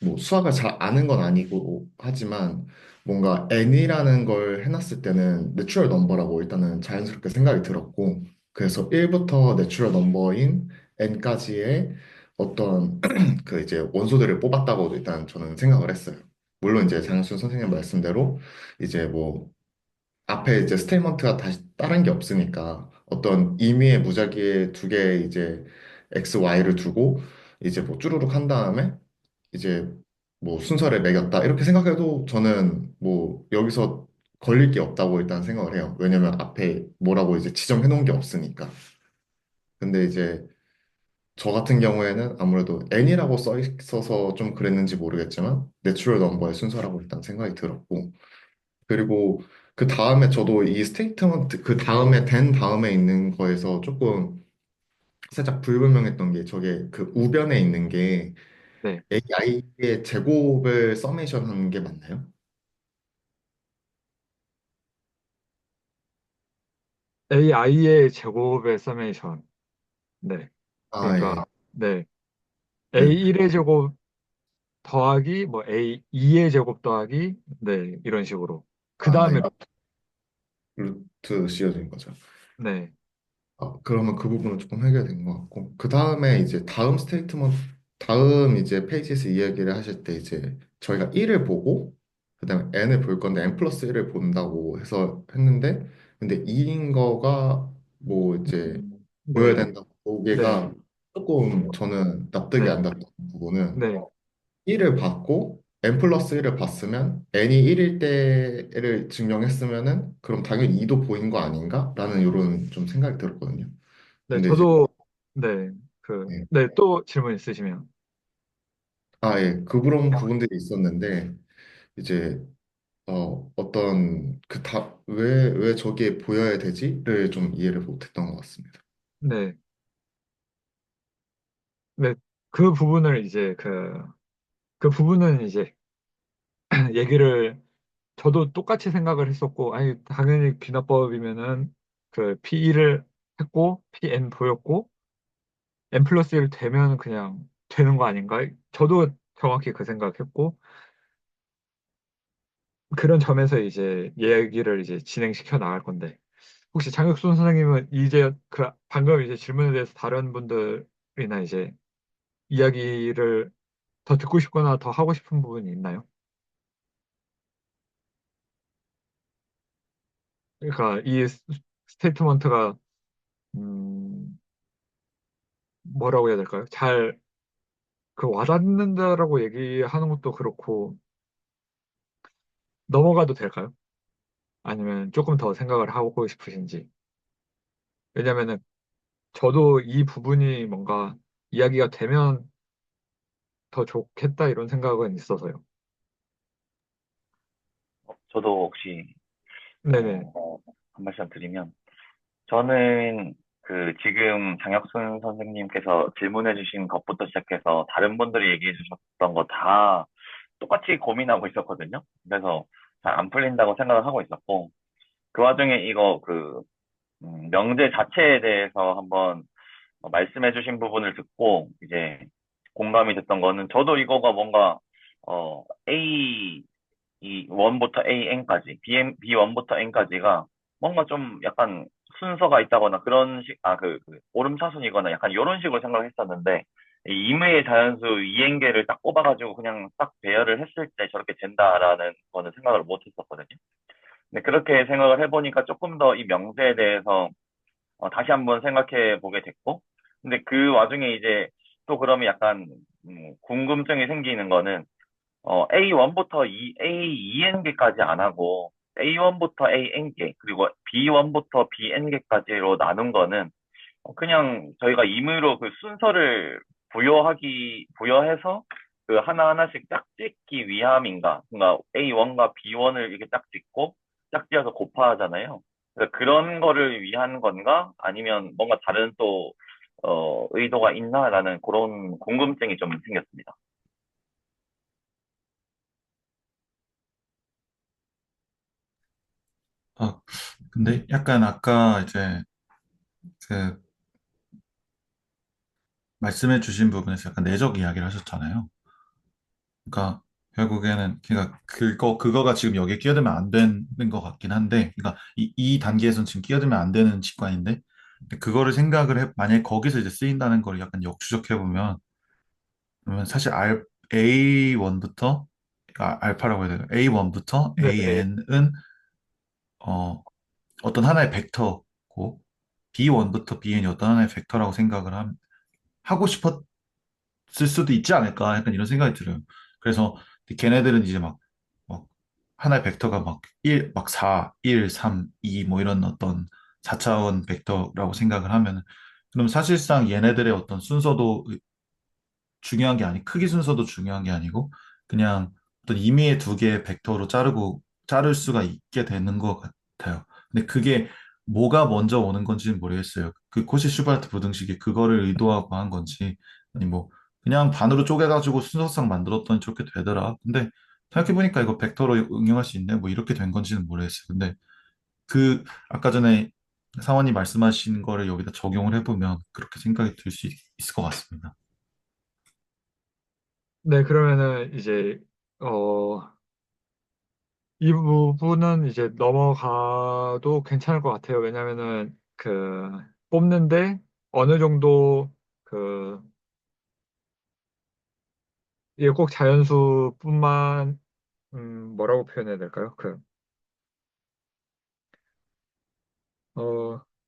뭐 수학을 잘 아는 건 아니고 하지만 뭔가 n이라는 걸 해놨을 때는 내추럴 넘버라고 일단은 자연스럽게 생각이 들었고, 그래서 1부터 내추럴 넘버인 n까지의 어떤 그 이제 원소들을 뽑았다고 일단 저는 생각을 했어요. 물론 이제 장순 선생님 말씀대로 이제 뭐 앞에 이제 스테이트먼트가 다시 다른 게 없으니까 어떤 임의의 무작위의 두 개의 이제 x, y를 두고 이제 뭐 쭈루룩 한 다음에 이제 뭐 순서를 매겼다 이렇게 생각해도 저는 뭐 여기서 걸릴 게 없다고 일단 생각을 해요. 왜냐면 앞에 뭐라고 이제 지정해 놓은 게 없으니까. 근데 이제 저 같은 경우에는 아무래도 n이라고 써 있어서 좀 그랬는지 모르겠지만 내추럴 넘버의 순서라고 일단 생각이 들었고, 그리고 그 다음에 저도 이 스테이트먼트 그 다음에 된 다음에 있는 거에서 조금 살짝 불분명했던 게 저게 그 우변에 있는 게 네. AI의 제곱을 서메이션 하는 게 맞나요? AI의 제곱의 서메이션. 네. 아, 그러니까 예. 네. 네. A1의 제곱 더하기 뭐 A2의 제곱 더하기 네, 이런 식으로. 그 아, 다음에 네. 루트 씌워진 거죠. 네. 그러면 그 부분은 조금 해결된 것 같고, 그 다음에 이제 다음 스테이트먼트, 다음 이제 페이지에서 이야기를 하실 때 이제 저희가 1을 보고, 그 다음에 n을 볼 건데 n 플러스 1을 본다고 해서 했는데, 근데 2인 거가 뭐 이제 보여야 네. 된다고 네. 보기가 조금 저는 납득이 네. 안 갔던 부분은 네. 1을 받고 n 플러스 1을 봤으면 n이 1일 때를 증명했으면은 그럼 당연히 2도 보인 거 아닌가? 라는 이런 좀 생각이 들었거든요. 네. 근데 이제 저도 네. 네. 네. 또 질문 있으시면. 예, 그런 부분들이 있었는데 이제 어떤 왜 저게 보여야 되지를 좀 이해를 못했던 것 같습니다. 네. 네. 그 부분을 이제 그 부분은 이제 얘기를 저도 똑같이 생각을 했었고, 아니, 당연히 귀납법이면은 그 P1을 했고, PN 보였고, N 플러스 1 되면 그냥 되는 거 아닌가? 저도 정확히 그 생각했고, 그런 점에서 이제 얘기를 이제 진행시켜 나갈 건데, 혹시 장혁순 선생님은 이제 그 방금 이제 질문에 대해서 다른 분들이나 이제 이야기를 더 듣고 싶거나 더 하고 싶은 부분이 있나요? 그러니까 이 스테이트먼트가 음, 뭐라고 해야 될까요? 잘 그 와닿는다라고 얘기하는 것도 그렇고 넘어가도 될까요? 아니면 조금 더 생각을 하고 싶으신지. 왜냐면은 저도 이 부분이 뭔가 이야기가 되면 더 좋겠다 이런 생각은 있어서요. 저도 혹시 네네. 한 말씀 드리면 저는 그 지금 장혁순 선생님께서 질문해 주신 것부터 시작해서 다른 분들이 얘기해 주셨던 거 다 똑같이 고민하고 있었거든요. 그래서 잘 안 풀린다고 생각을 하고 있었고 그 와중에 이거 명제 자체에 대해서 한번 말씀해 주신 부분을 듣고 이제 공감이 됐던 거는 저도 이거가 뭔가 A 이 1부터 AN까지, B1부터 N까지가 뭔가 좀 약간 순서가 있다거나 그런 오름차순이거나 약간 이런 식으로 생각을 했었는데, 이 임의의 자연수 이행계를 딱 꼽아가지고 그냥 딱 배열을 했을 때 저렇게 된다라는 거는 생각을 못 했었거든요. 근데 그렇게 생각을 해보니까 조금 더 이 명제에 대해서 다시 한번 생각해 보게 됐고, 근데 그 와중에 이제 또 그러면 약간 궁금증이 생기는 거는 A1부터 A2N계까지 안 하고 A1부터 AN계 그리고 B1부터 BN계까지로 나눈 거는 그냥 저희가 임의로 그 순서를 부여해서 그 하나하나씩 짝짓기 위함인가? 그러니까 A1과 B1을 이렇게 짝짓고 짝지어서 곱하잖아요. 그러니까 그런 거를 위한 건가? 아니면 뭔가 다른 또 의도가 있나라는 그런 궁금증이 좀 생겼습니다. 아, 근데 약간 아까 이제 그 말씀해 주신 부분에서 약간 내적 이야기를 하셨잖아요. 그러니까 결국에는 그러니까 그거가 지금 여기에 끼어들면 안 되는 것 같긴 한데, 그러니까 이 단계에서는 지금 끼어들면 안 되는 직관인데, 근데 그거를 생각을 만약에 거기서 이제 쓰인다는 걸 약간 역추적해 보면, 그러면 사실 A1부터 알파라고 해야 되나? A1부터 네네. AN은 어, 어떤 하나의 벡터고 B1부터 BN이 어떤 하나의 벡터라고 생각을 하고 싶었을 수도 있지 않을까 약간 이런 생각이 들어요. 그래서 걔네들은 이제 막 하나의 벡터가 막 1, 막 4, 1, 3, 2 뭐 이런 어떤 4차원 벡터라고 생각을 하면 그럼 사실상 얘네들의 어떤 순서도 중요한 게 아니, 크기 순서도 중요한 게 아니고, 그냥 어떤 임의의 두 개의 벡터로 자를 수가 있게 되는 것 같아요. 근데 그게 뭐가 먼저 오는 건지는 모르겠어요. 그 코시 슈바르트 부등식이 그거를 의도하고 한 건지, 아니 뭐, 그냥 반으로 쪼개가지고 순서상 만들었더니 저렇게 되더라. 근데 생각해보니까 이거 벡터로 응용할 수 있네? 뭐 이렇게 된 건지는 모르겠어요. 근데 아까 전에 사원이 말씀하신 거를 여기다 적용을 해보면 그렇게 생각이 들 수 있을 것 같습니다. 네, 그러면은 이제 어, 이 부분은 이제 넘어가도 괜찮을 것 같아요. 왜냐면은 뽑는데 어느 정도 그 이게 꼭 자연수뿐만 뭐라고 표현해야 될까요?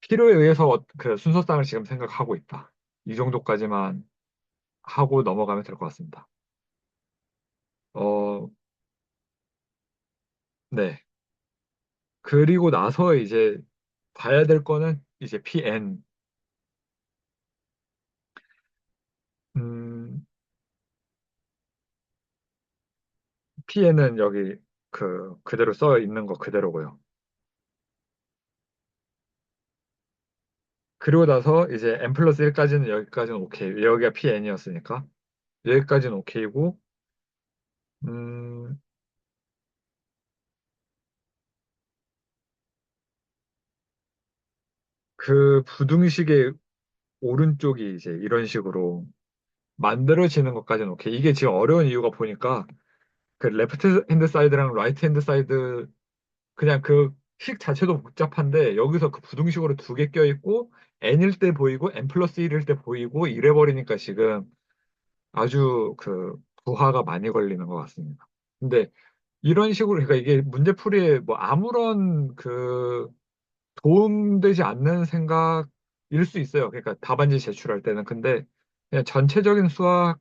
필요에 의해서 순서상을 지금 생각하고 있다. 이 정도까지만 하고 넘어가면 될 것 같습니다. 어, 네. 그리고 나서 이제 봐야 될 거는 이제 PN. 음, PN은 여기 그대로 써 있는 거 그대로고요. 그리고 나서 이제 n 플러스 1까지는 여기까지는 오케이. 여기가 PN이었으니까 여기까지는 오케이고, 음, 그 부등식의 오른쪽이 이제 이런 식으로 만들어지는 것까지는 오케이. 이게 지금 어려운 이유가 보니까 그 레프트 핸드 사이드랑 라이트 핸드 사이드 그냥 그 식 자체도 복잡한데 여기서 그 부등식으로 두 개 껴있고 n일 때 보이고 n 플러스 1일 때 보이고 이래 버리니까 지금 아주 부하가 많이 걸리는 것 같습니다. 근데 이런 식으로 그러니까 이게 문제풀이에 뭐 아무런 도움되지 않는 생각일 수 있어요. 그러니까 답안지 제출할 때는 근데 그냥 전체적인 수학을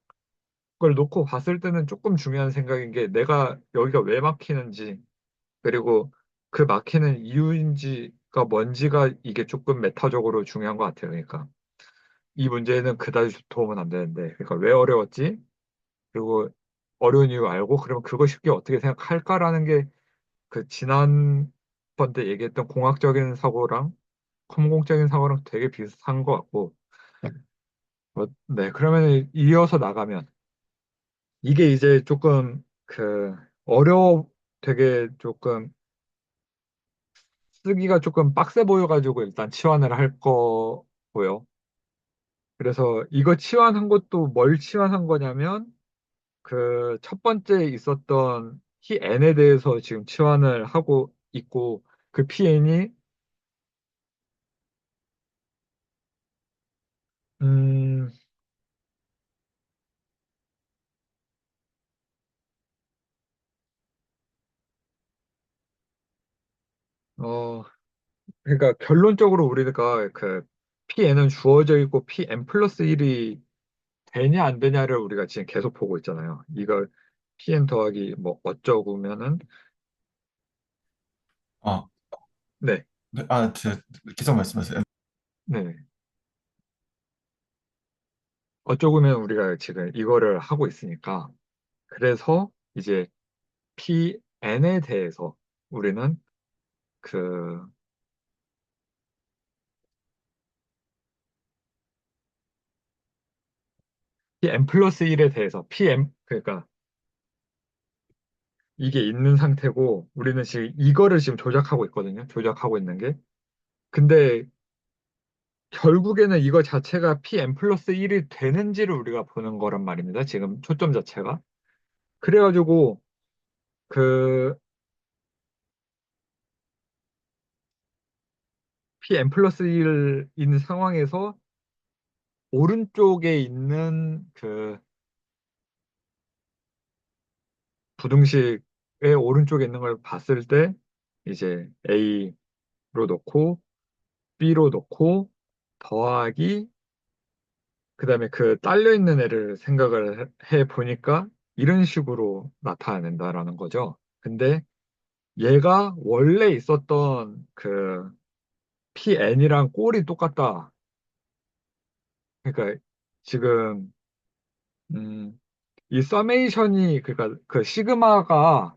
놓고 봤을 때는 조금 중요한 생각인 게 내가 여기가 왜 막히는지 그리고 그 막히는 이유인지가 뭔지가 이게 조금 메타적으로 중요한 것 같아요. 그러니까 이 문제는 그다지 도움은 안 되는데 그러니까 왜 어려웠지? 그리고 어려운 이유 알고 그러면 그거 쉽게 어떻게 생각할까라는 게 그 지난번 때 얘기했던 공학적인 사고랑 컴공적인 사고랑 되게 비슷한 것 같고 네 그러면 이어서 나가면 이게 이제 조금 되게 조금 쓰기가 조금 빡세 보여가지고 일단 치환을 할 거고요. 그래서 이거 치환한 것도 뭘 치환한 거냐면 그 첫 번째 있었던 키 n에 대해서 지금 치환을 하고 있고 그 pn이 음, 어, 그러니까 결론적으로 우리가 pn은 주어져 있고 pn 플러스 1이 되냐 안 되냐를 우리가 지금 계속 보고 있잖아요. 이걸 pn 더하기 뭐 어쩌고면은 아, 네, 네, 계속 말씀하세요. 네. 어쩌고면 우리가 지금 이거를 하고 있으니까 그래서 이제 pn에 대해서 우리는 그 pn 플러스 1에 대해서 pm 그러니까 이게 있는 상태고 우리는 지금 이거를 지금 조작하고 있거든요. 조작하고 있는 게. 근데 결국에는 이거 자체가 pn 플러스 1이 되는지를 우리가 보는 거란 말입니다. 지금 초점 자체가. 그래가지고 그 pn 플러스 1인 상황에서 오른쪽에 있는 부등식의 오른쪽에 있는 걸 봤을 때 이제 A로 놓고 B로 놓고 더하기 그다음에 그 딸려 있는 애를 생각을 해 보니까 이런 식으로 나타낸다라는 거죠. 근데 얘가 원래 있었던 PN이랑 꼴이 똑같다. 그러니까 지금 음, 이 서메이션이 그러니까 그 시그마가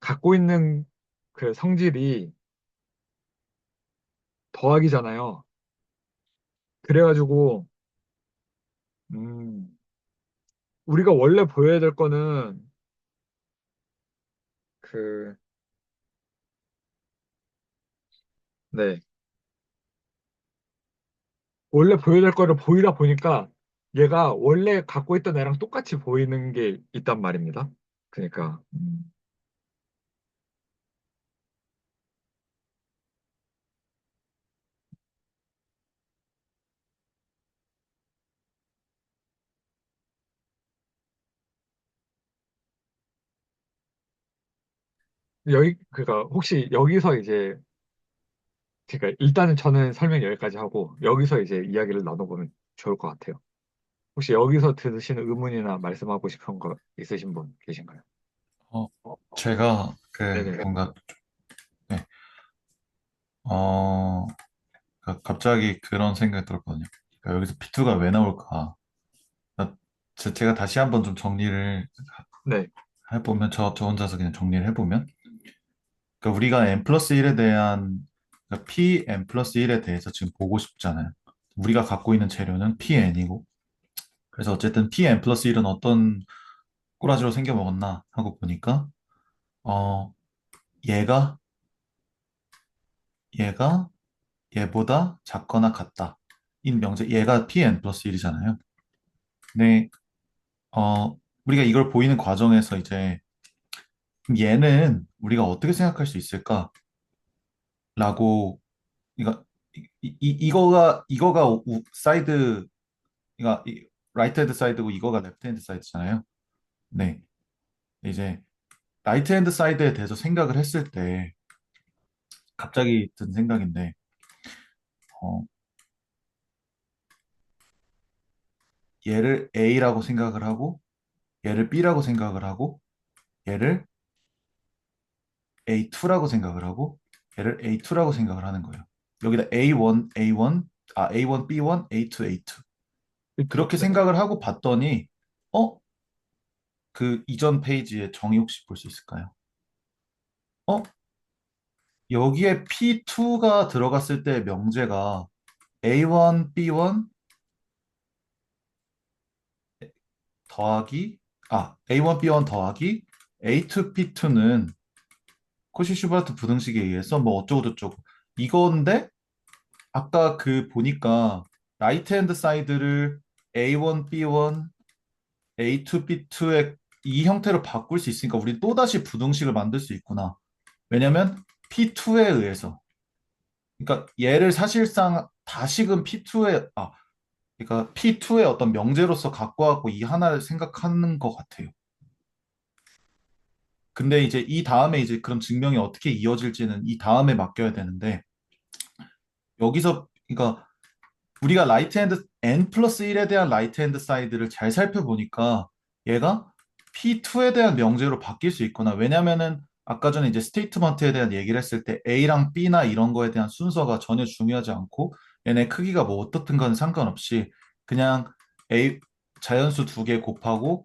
갖고 있는 그 성질이 더하기잖아요. 그래가지고 음, 우리가 원래 보여야 될 거는 그, 네. 원래 보여야 될 거를 보이다 보니까 얘가 원래 갖고 있던 애랑 똑같이 보이는 게 있단 말입니다. 그러니까 그러니까 혹시 여기서 이제 그러니까 일단은 저는 설명 여기까지 하고 여기서 이제 이야기를 나눠보면 좋을 것 같아요. 혹시 여기서 들으시는 의문이나 말씀하고 싶은 거 있으신 분 계신가요? 어, 제가 그 네네. 뭔가 네, 어, 갑자기 그런 생각이 들었거든요. 그러니까 여기서 P2가 왜 나올까? 그러니까 제가 다시 한번 좀 정리를 네. 해보면 저 혼자서 그냥 정리를 해보면 그러니까 우리가 n 플러스 1에 대한 그러니까 Pn 플러스 1에 대해서 지금 보고 싶잖아요. 우리가 갖고 있는 재료는 Pn이고 그래서 어쨌든 Pn 플러스 1은 어떤 꼬라지로 생겨 먹었나 하고 보니까 어 얘가 얘가 얘보다 작거나 같다. 이 명제 얘가 Pn 플러스 1이잖아요. 근데 우리가 이걸 보이는 과정에서 이제 그럼 얘는 우리가 어떻게 생각할 수 있을까라고 이거 이거가 사이드 그러니까 라이트 핸드 사이드고 이거가 레프트 핸드 사이드잖아요. 네. 이제 라이트 핸드 사이드에 대해서 생각을 했을 때 갑자기 든 생각인데 어, 얘를 A라고 생각을 하고 얘를 B라고 생각을 하고 얘를 A2라고 생각을 하고 얘를 A2라고 생각을 하는 거예요. 여기다 A1, B1, A2, A2 그렇죠. 그렇게 네. 생각을 하고 봤더니 어? 그 이전 페이지에 정의 혹시 볼 수 있을까요? 어? 여기에 P2가 들어갔을 때 명제가 A1, B1 더하기 A1, B1 더하기 A2, P2는 코시-슈바르트 부등식에 의해서 뭐 어쩌고저쩌고 이건데 아까 그 보니까 라이트 핸드 사이드를 A1, B1, A2, B2의 이 형태로 바꿀 수 있으니까 우리 또다시 부등식을 만들 수 있구나. 왜냐면 P2에 의해서. 그러니까 얘를 사실상 다시금 P2의 그러니까 P2의 어떤 명제로서 갖고 왔고 이 하나를 생각하는 것 같아요. 근데 이제 이 다음에 이제 그런 증명이 어떻게 이어질지는 이 다음에 맡겨야 되는데 여기서 그러니까 우리가 라이트 핸드 n 플러스 1에 대한 라이트 핸드 사이드를 잘 살펴보니까 얘가 P2에 대한 명제로 바뀔 수 있구나. 왜냐면은 아까 전에 이제 스테이트먼트에 대한 얘기를 했을 때 A랑 B나 이런 거에 대한 순서가 전혀 중요하지 않고 얘네 크기가 뭐 어떻든 간 상관없이 그냥 A 자연수 두 개 곱하고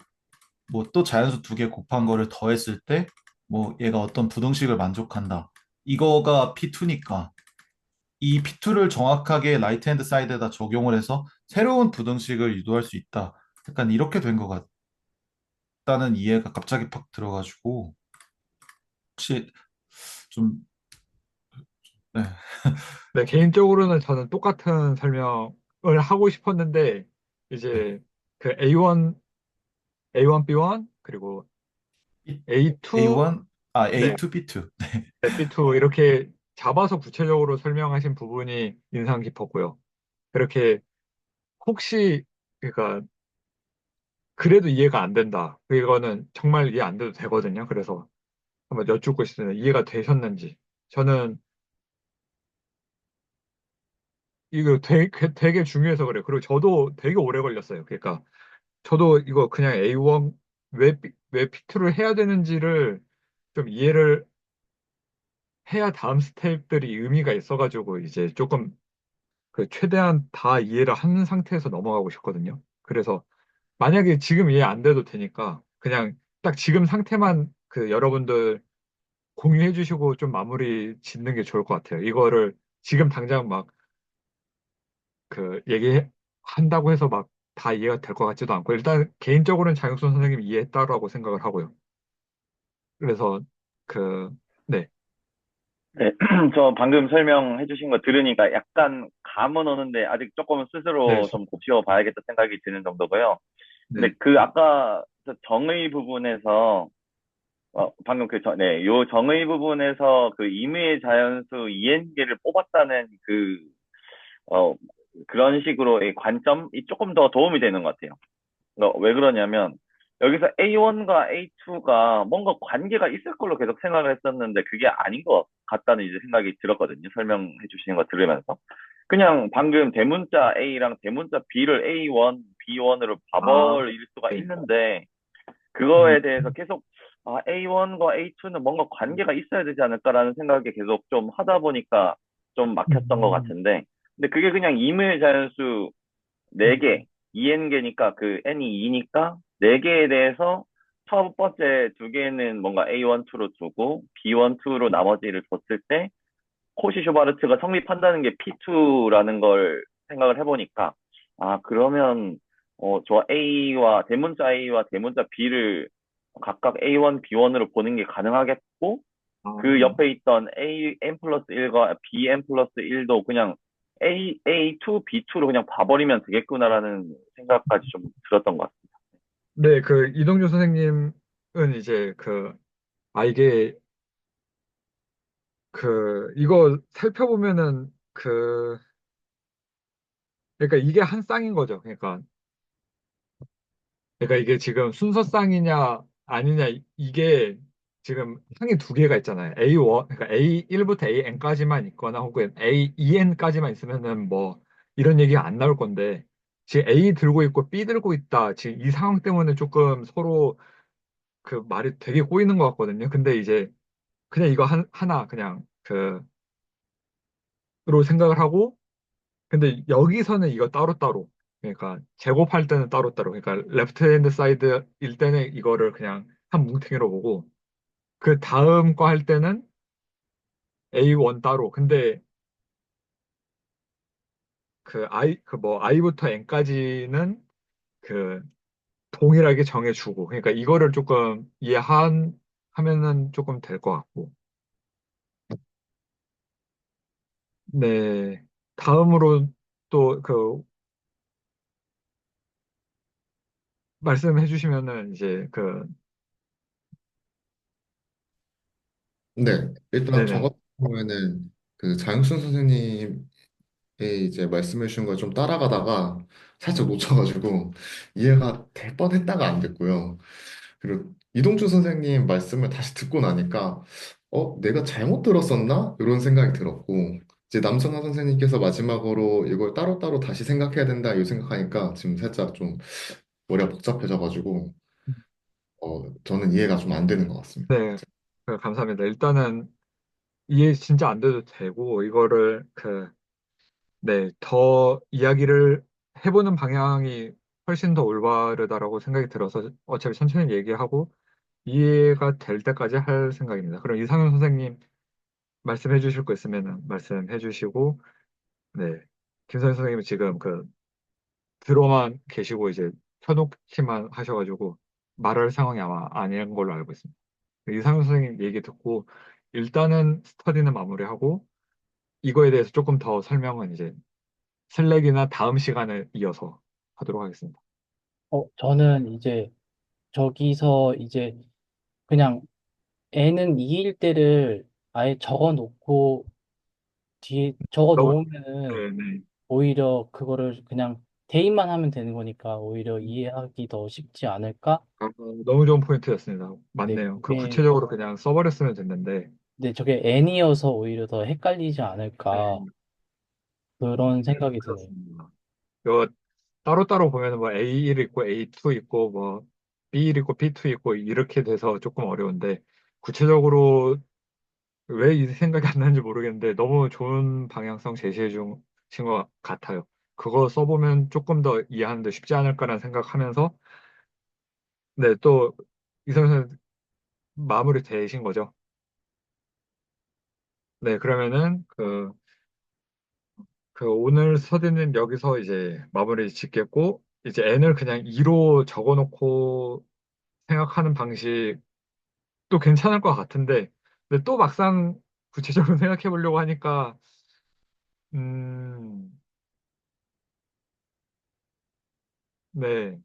뭐 또 자연수 두 개 곱한 거를 더했을 때 뭐 얘가 어떤 부등식을 만족한다. 이거가 P2니까 이 P2를 정확하게 라이트 핸드 사이드에다 적용을 해서 새로운 부등식을 유도할 수 있다. 약간 이렇게 된 것 같다는 이해가 갑자기 팍 들어가지고 혹시 좀 네. 네, 개인적으로는 저는 똑같은 설명을 하고 싶었는데 네. 이제 그 A1, B1 그리고 A2 A1 네, A2 B2 B2 이렇게 잡아서 구체적으로 설명하신 부분이 인상 깊었고요. 그렇게 혹시 그러니까 그래도 이해가 안 된다. 그거는 정말 이해 안 돼도 되거든요. 그래서 한번 여쭙고 싶습니다. 이해가 되셨는지. 저는 이거 되게 중요해서 그래요. 그리고 저도 되게 오래 걸렸어요. 그러니까 저도 이거 그냥 A1 왜 P2를 해야 되는지를 좀 이해를 해야 다음 스텝들이 의미가 있어가지고 이제 조금 그 최대한 다 이해를 하는 상태에서 넘어가고 싶거든요. 그래서 만약에 지금 이해 안 돼도 되니까 그냥 딱 지금 상태만 그 여러분들 공유해 주시고 좀 마무리 짓는 게 좋을 것 같아요. 이거를 지금 당장 막 그 얘기한다고 해서 막 다 이해가 될 것 같지도 않고 일단 개인적으로는 장육순 선생님이 이해했다라고 생각을 하고요. 그래서 그 네, 네, 저 방금 설명해 주신 거 들으니까 약간 감은 오는데 아직 조금 네, 스스로 좀 고쳐봐야겠다 생각이 드는 정도고요. 네, 근데 그 아까 저 정의 부분에서 방금 요 정의 부분에서 그 임의 자연수 이해계를 뽑았다는 어, 그런 식으로의 관점이 조금 더 도움이 되는 것 같아요. 왜 그러냐면, 여기서 A1과 A2가 뭔가 관계가 있을 걸로 계속 생각을 했었는데, 그게 아닌 것 같다는 이제 생각이 들었거든요. 설명해 주시는 거 들으면서. 그냥 방금 대문자 A랑 대문자 B를 A1, B1으로 아, 봐버릴 수가 네, 있는데, 음, 그거에 대해서 계속 A1과 A2는 뭔가 관계가 있어야 되지 않을까라는 생각이 계속 좀 하다 보니까 좀 막혔던 것 음, 같은데, 근데 그게 그냥 임의 자연수 4개, EN계니까 그 N이 2니까 4개에 대해서 첫 번째 2개는 뭔가 A1, 2로 두고 B1, 2로 나머지를 뒀을 때 코시 슈바르트가 성립한다는 게 P2라는 걸 생각을 해보니까 그러면 저 A와 대문자 B를 각각 A1, B1으로 보는 게 가능하겠고 아, 그 옆에 있던 N 플러스 1과 BN 플러스 1도 그냥 A2, B2로 그냥 봐버리면 되겠구나라는 생각까지 좀 들었던 것 같습니다. 네, 그 이동주 선생님은 이제 이게 이거 살펴보면은 그러니까 이게 한 쌍인 거죠. 그러니까 이게 지금 순서 쌍이냐 아니냐 이게 지금 상이 두 개가 있잖아요. A1 그러니까 A1부터 AN까지만 있거나 혹은 AEN까지만 있으면은 뭐 이런 얘기가 안 나올 건데 지금 A 들고 있고 B 들고 있다. 지금 이 상황 때문에 조금 서로 그 말이 되게 꼬이는 것 같거든요. 근데 이제 그냥 이거 하나 그냥 그로 생각을 하고 근데 여기서는 이거 따로따로 그러니까 제곱할 때는 따로따로 그러니까 레프트 핸드 사이드일 때는 이거를 그냥 한 뭉탱이로 보고 그 다음 거 할 때는 A1 따로 근데 I부터 N까지는 그 동일하게 정해주고 그러니까 이거를 조금 하면은 조금 될 것 같고 네 다음으로 또 말씀해 주시면은 이제 네, 일단 저 네네 같은 경우에는 그 장윤순 선생님의 이제 말씀해 주신 걸 좀 따라가다가 살짝 놓쳐가지고 이해가 될 뻔했다가 안 됐고요. 그리고 이동주 선생님 말씀을 다시 듣고 나니까 내가 잘못 들었었나? 이런 생각이 들었고 이제 남성화 선생님께서 마지막으로 이걸 따로따로 다시 생각해야 된다 이 생각하니까 지금 살짝 좀 머리가 복잡해져가지고 저는 이해가 좀 안 되는 것 같습니다. 네, 감사합니다. 일단은 이해 진짜 안 돼도 되고, 이거를, 네, 더 이야기를 해보는 방향이 훨씬 더 올바르다라고 생각이 들어서 어차피 천천히 얘기하고 이해가 될 때까지 할 생각입니다. 그럼 이상현 선생님 말씀해 주실 거 있으면 말씀해 주시고, 네, 김선현 선생님은 지금 들어만 계시고 이제 켜놓기만 하셔가지고 말할 상황이 아마 아닌 걸로 알고 있습니다. 이상현 선생님 얘기 듣고 일단은 스터디는 마무리하고 이거에 대해서 조금 더 설명은 이제 슬랙이나 다음 시간을 이어서 하도록 하겠습니다. 저는 이제 저기서 이제 그냥 N은 2일 때를 아예 적어 놓고 뒤에 적어 너무 놓으면은 네, 네. 오히려 그거를 그냥 대입만 하면 되는 거니까 오히려 이해하기 더 쉽지 않을까? 아, 너무 좋은 포인트였습니다. 네, 맞네요. 그게, 구체적으로 그냥 써버렸으면 됐는데 네, 저게 N이어서 오히려 더 헷갈리지 네, 않을까 그런 생각이 드네요. 그렇습니다. 이거 따로따로 보면 뭐 A1 있고 A2 있고 뭐 B1 있고 B2 있고 이렇게 돼서 조금 어려운데 구체적으로 왜 이 생각이 안 나는지 모르겠는데 너무 좋은 방향성 제시해 주신 것 같아요. 그거 써보면 조금 더 이해하는데 쉽지 않을까라는 생각하면서 네, 또 이성선 마무리 되신 거죠? 네, 그러면은 오늘 서디는 여기서 이제 마무리 짓겠고 이제 n을 그냥 2로 적어놓고 생각하는 방식도 괜찮을 것 같은데 근데 또 막상 구체적으로 생각해 보려고 하니까 네.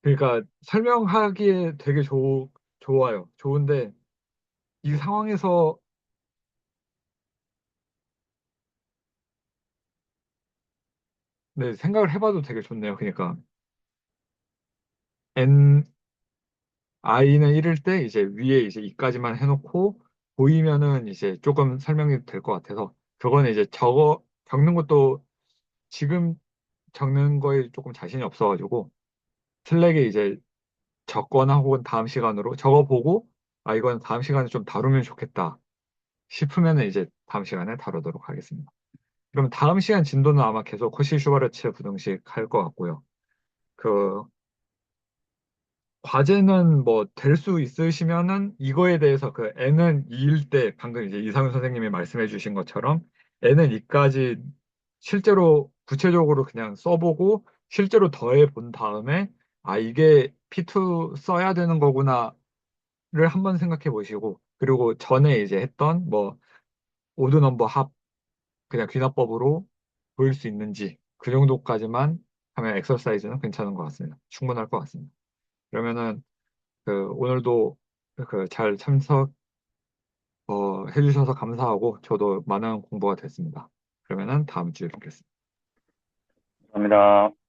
그러니까 설명하기에 되게 좋아요. 좋은데 이 상황에서 네, 생각을 해봐도 되게 좋네요. 그러니까 n i는 1일 때 이제 위에 이제 이까지만 해놓고 보이면은 이제 조금 설명이 될 것 같아서 그거는 이제 적는 것도 지금 적는 거에 조금 자신이 없어가지고 슬랙에 이제 적거나 혹은 다음 시간으로 적어보고 아 이건 다음 시간에 좀 다루면 좋겠다 싶으면은 이제 다음 시간에 다루도록 하겠습니다. 그럼 다음 시간 진도는 아마 계속 호시 슈바르츠 부등식 할 것 같고요. 그 과제는 뭐 될 수 있으시면은 이거에 대해서 그 n은 2일 때 방금 이제 이상훈 선생님이 말씀해 주신 것처럼 n은 2까지 실제로 구체적으로 그냥 써보고 실제로 더해 본 다음에 아 이게 P2 써야 되는 거구나를 한번 생각해 보시고 그리고 전에 이제 했던 뭐 오드 넘버 합 그냥 귀납법으로 보일 수 있는지 그 정도까지만 하면 엑서사이즈는 괜찮은 것 같습니다. 충분할 것 같습니다. 그러면은 그 오늘도 그 잘 참석 해주셔서 감사하고 저도 많은 공부가 됐습니다. 그러면은 다음 주에 뵙겠습니다. 감사합니다.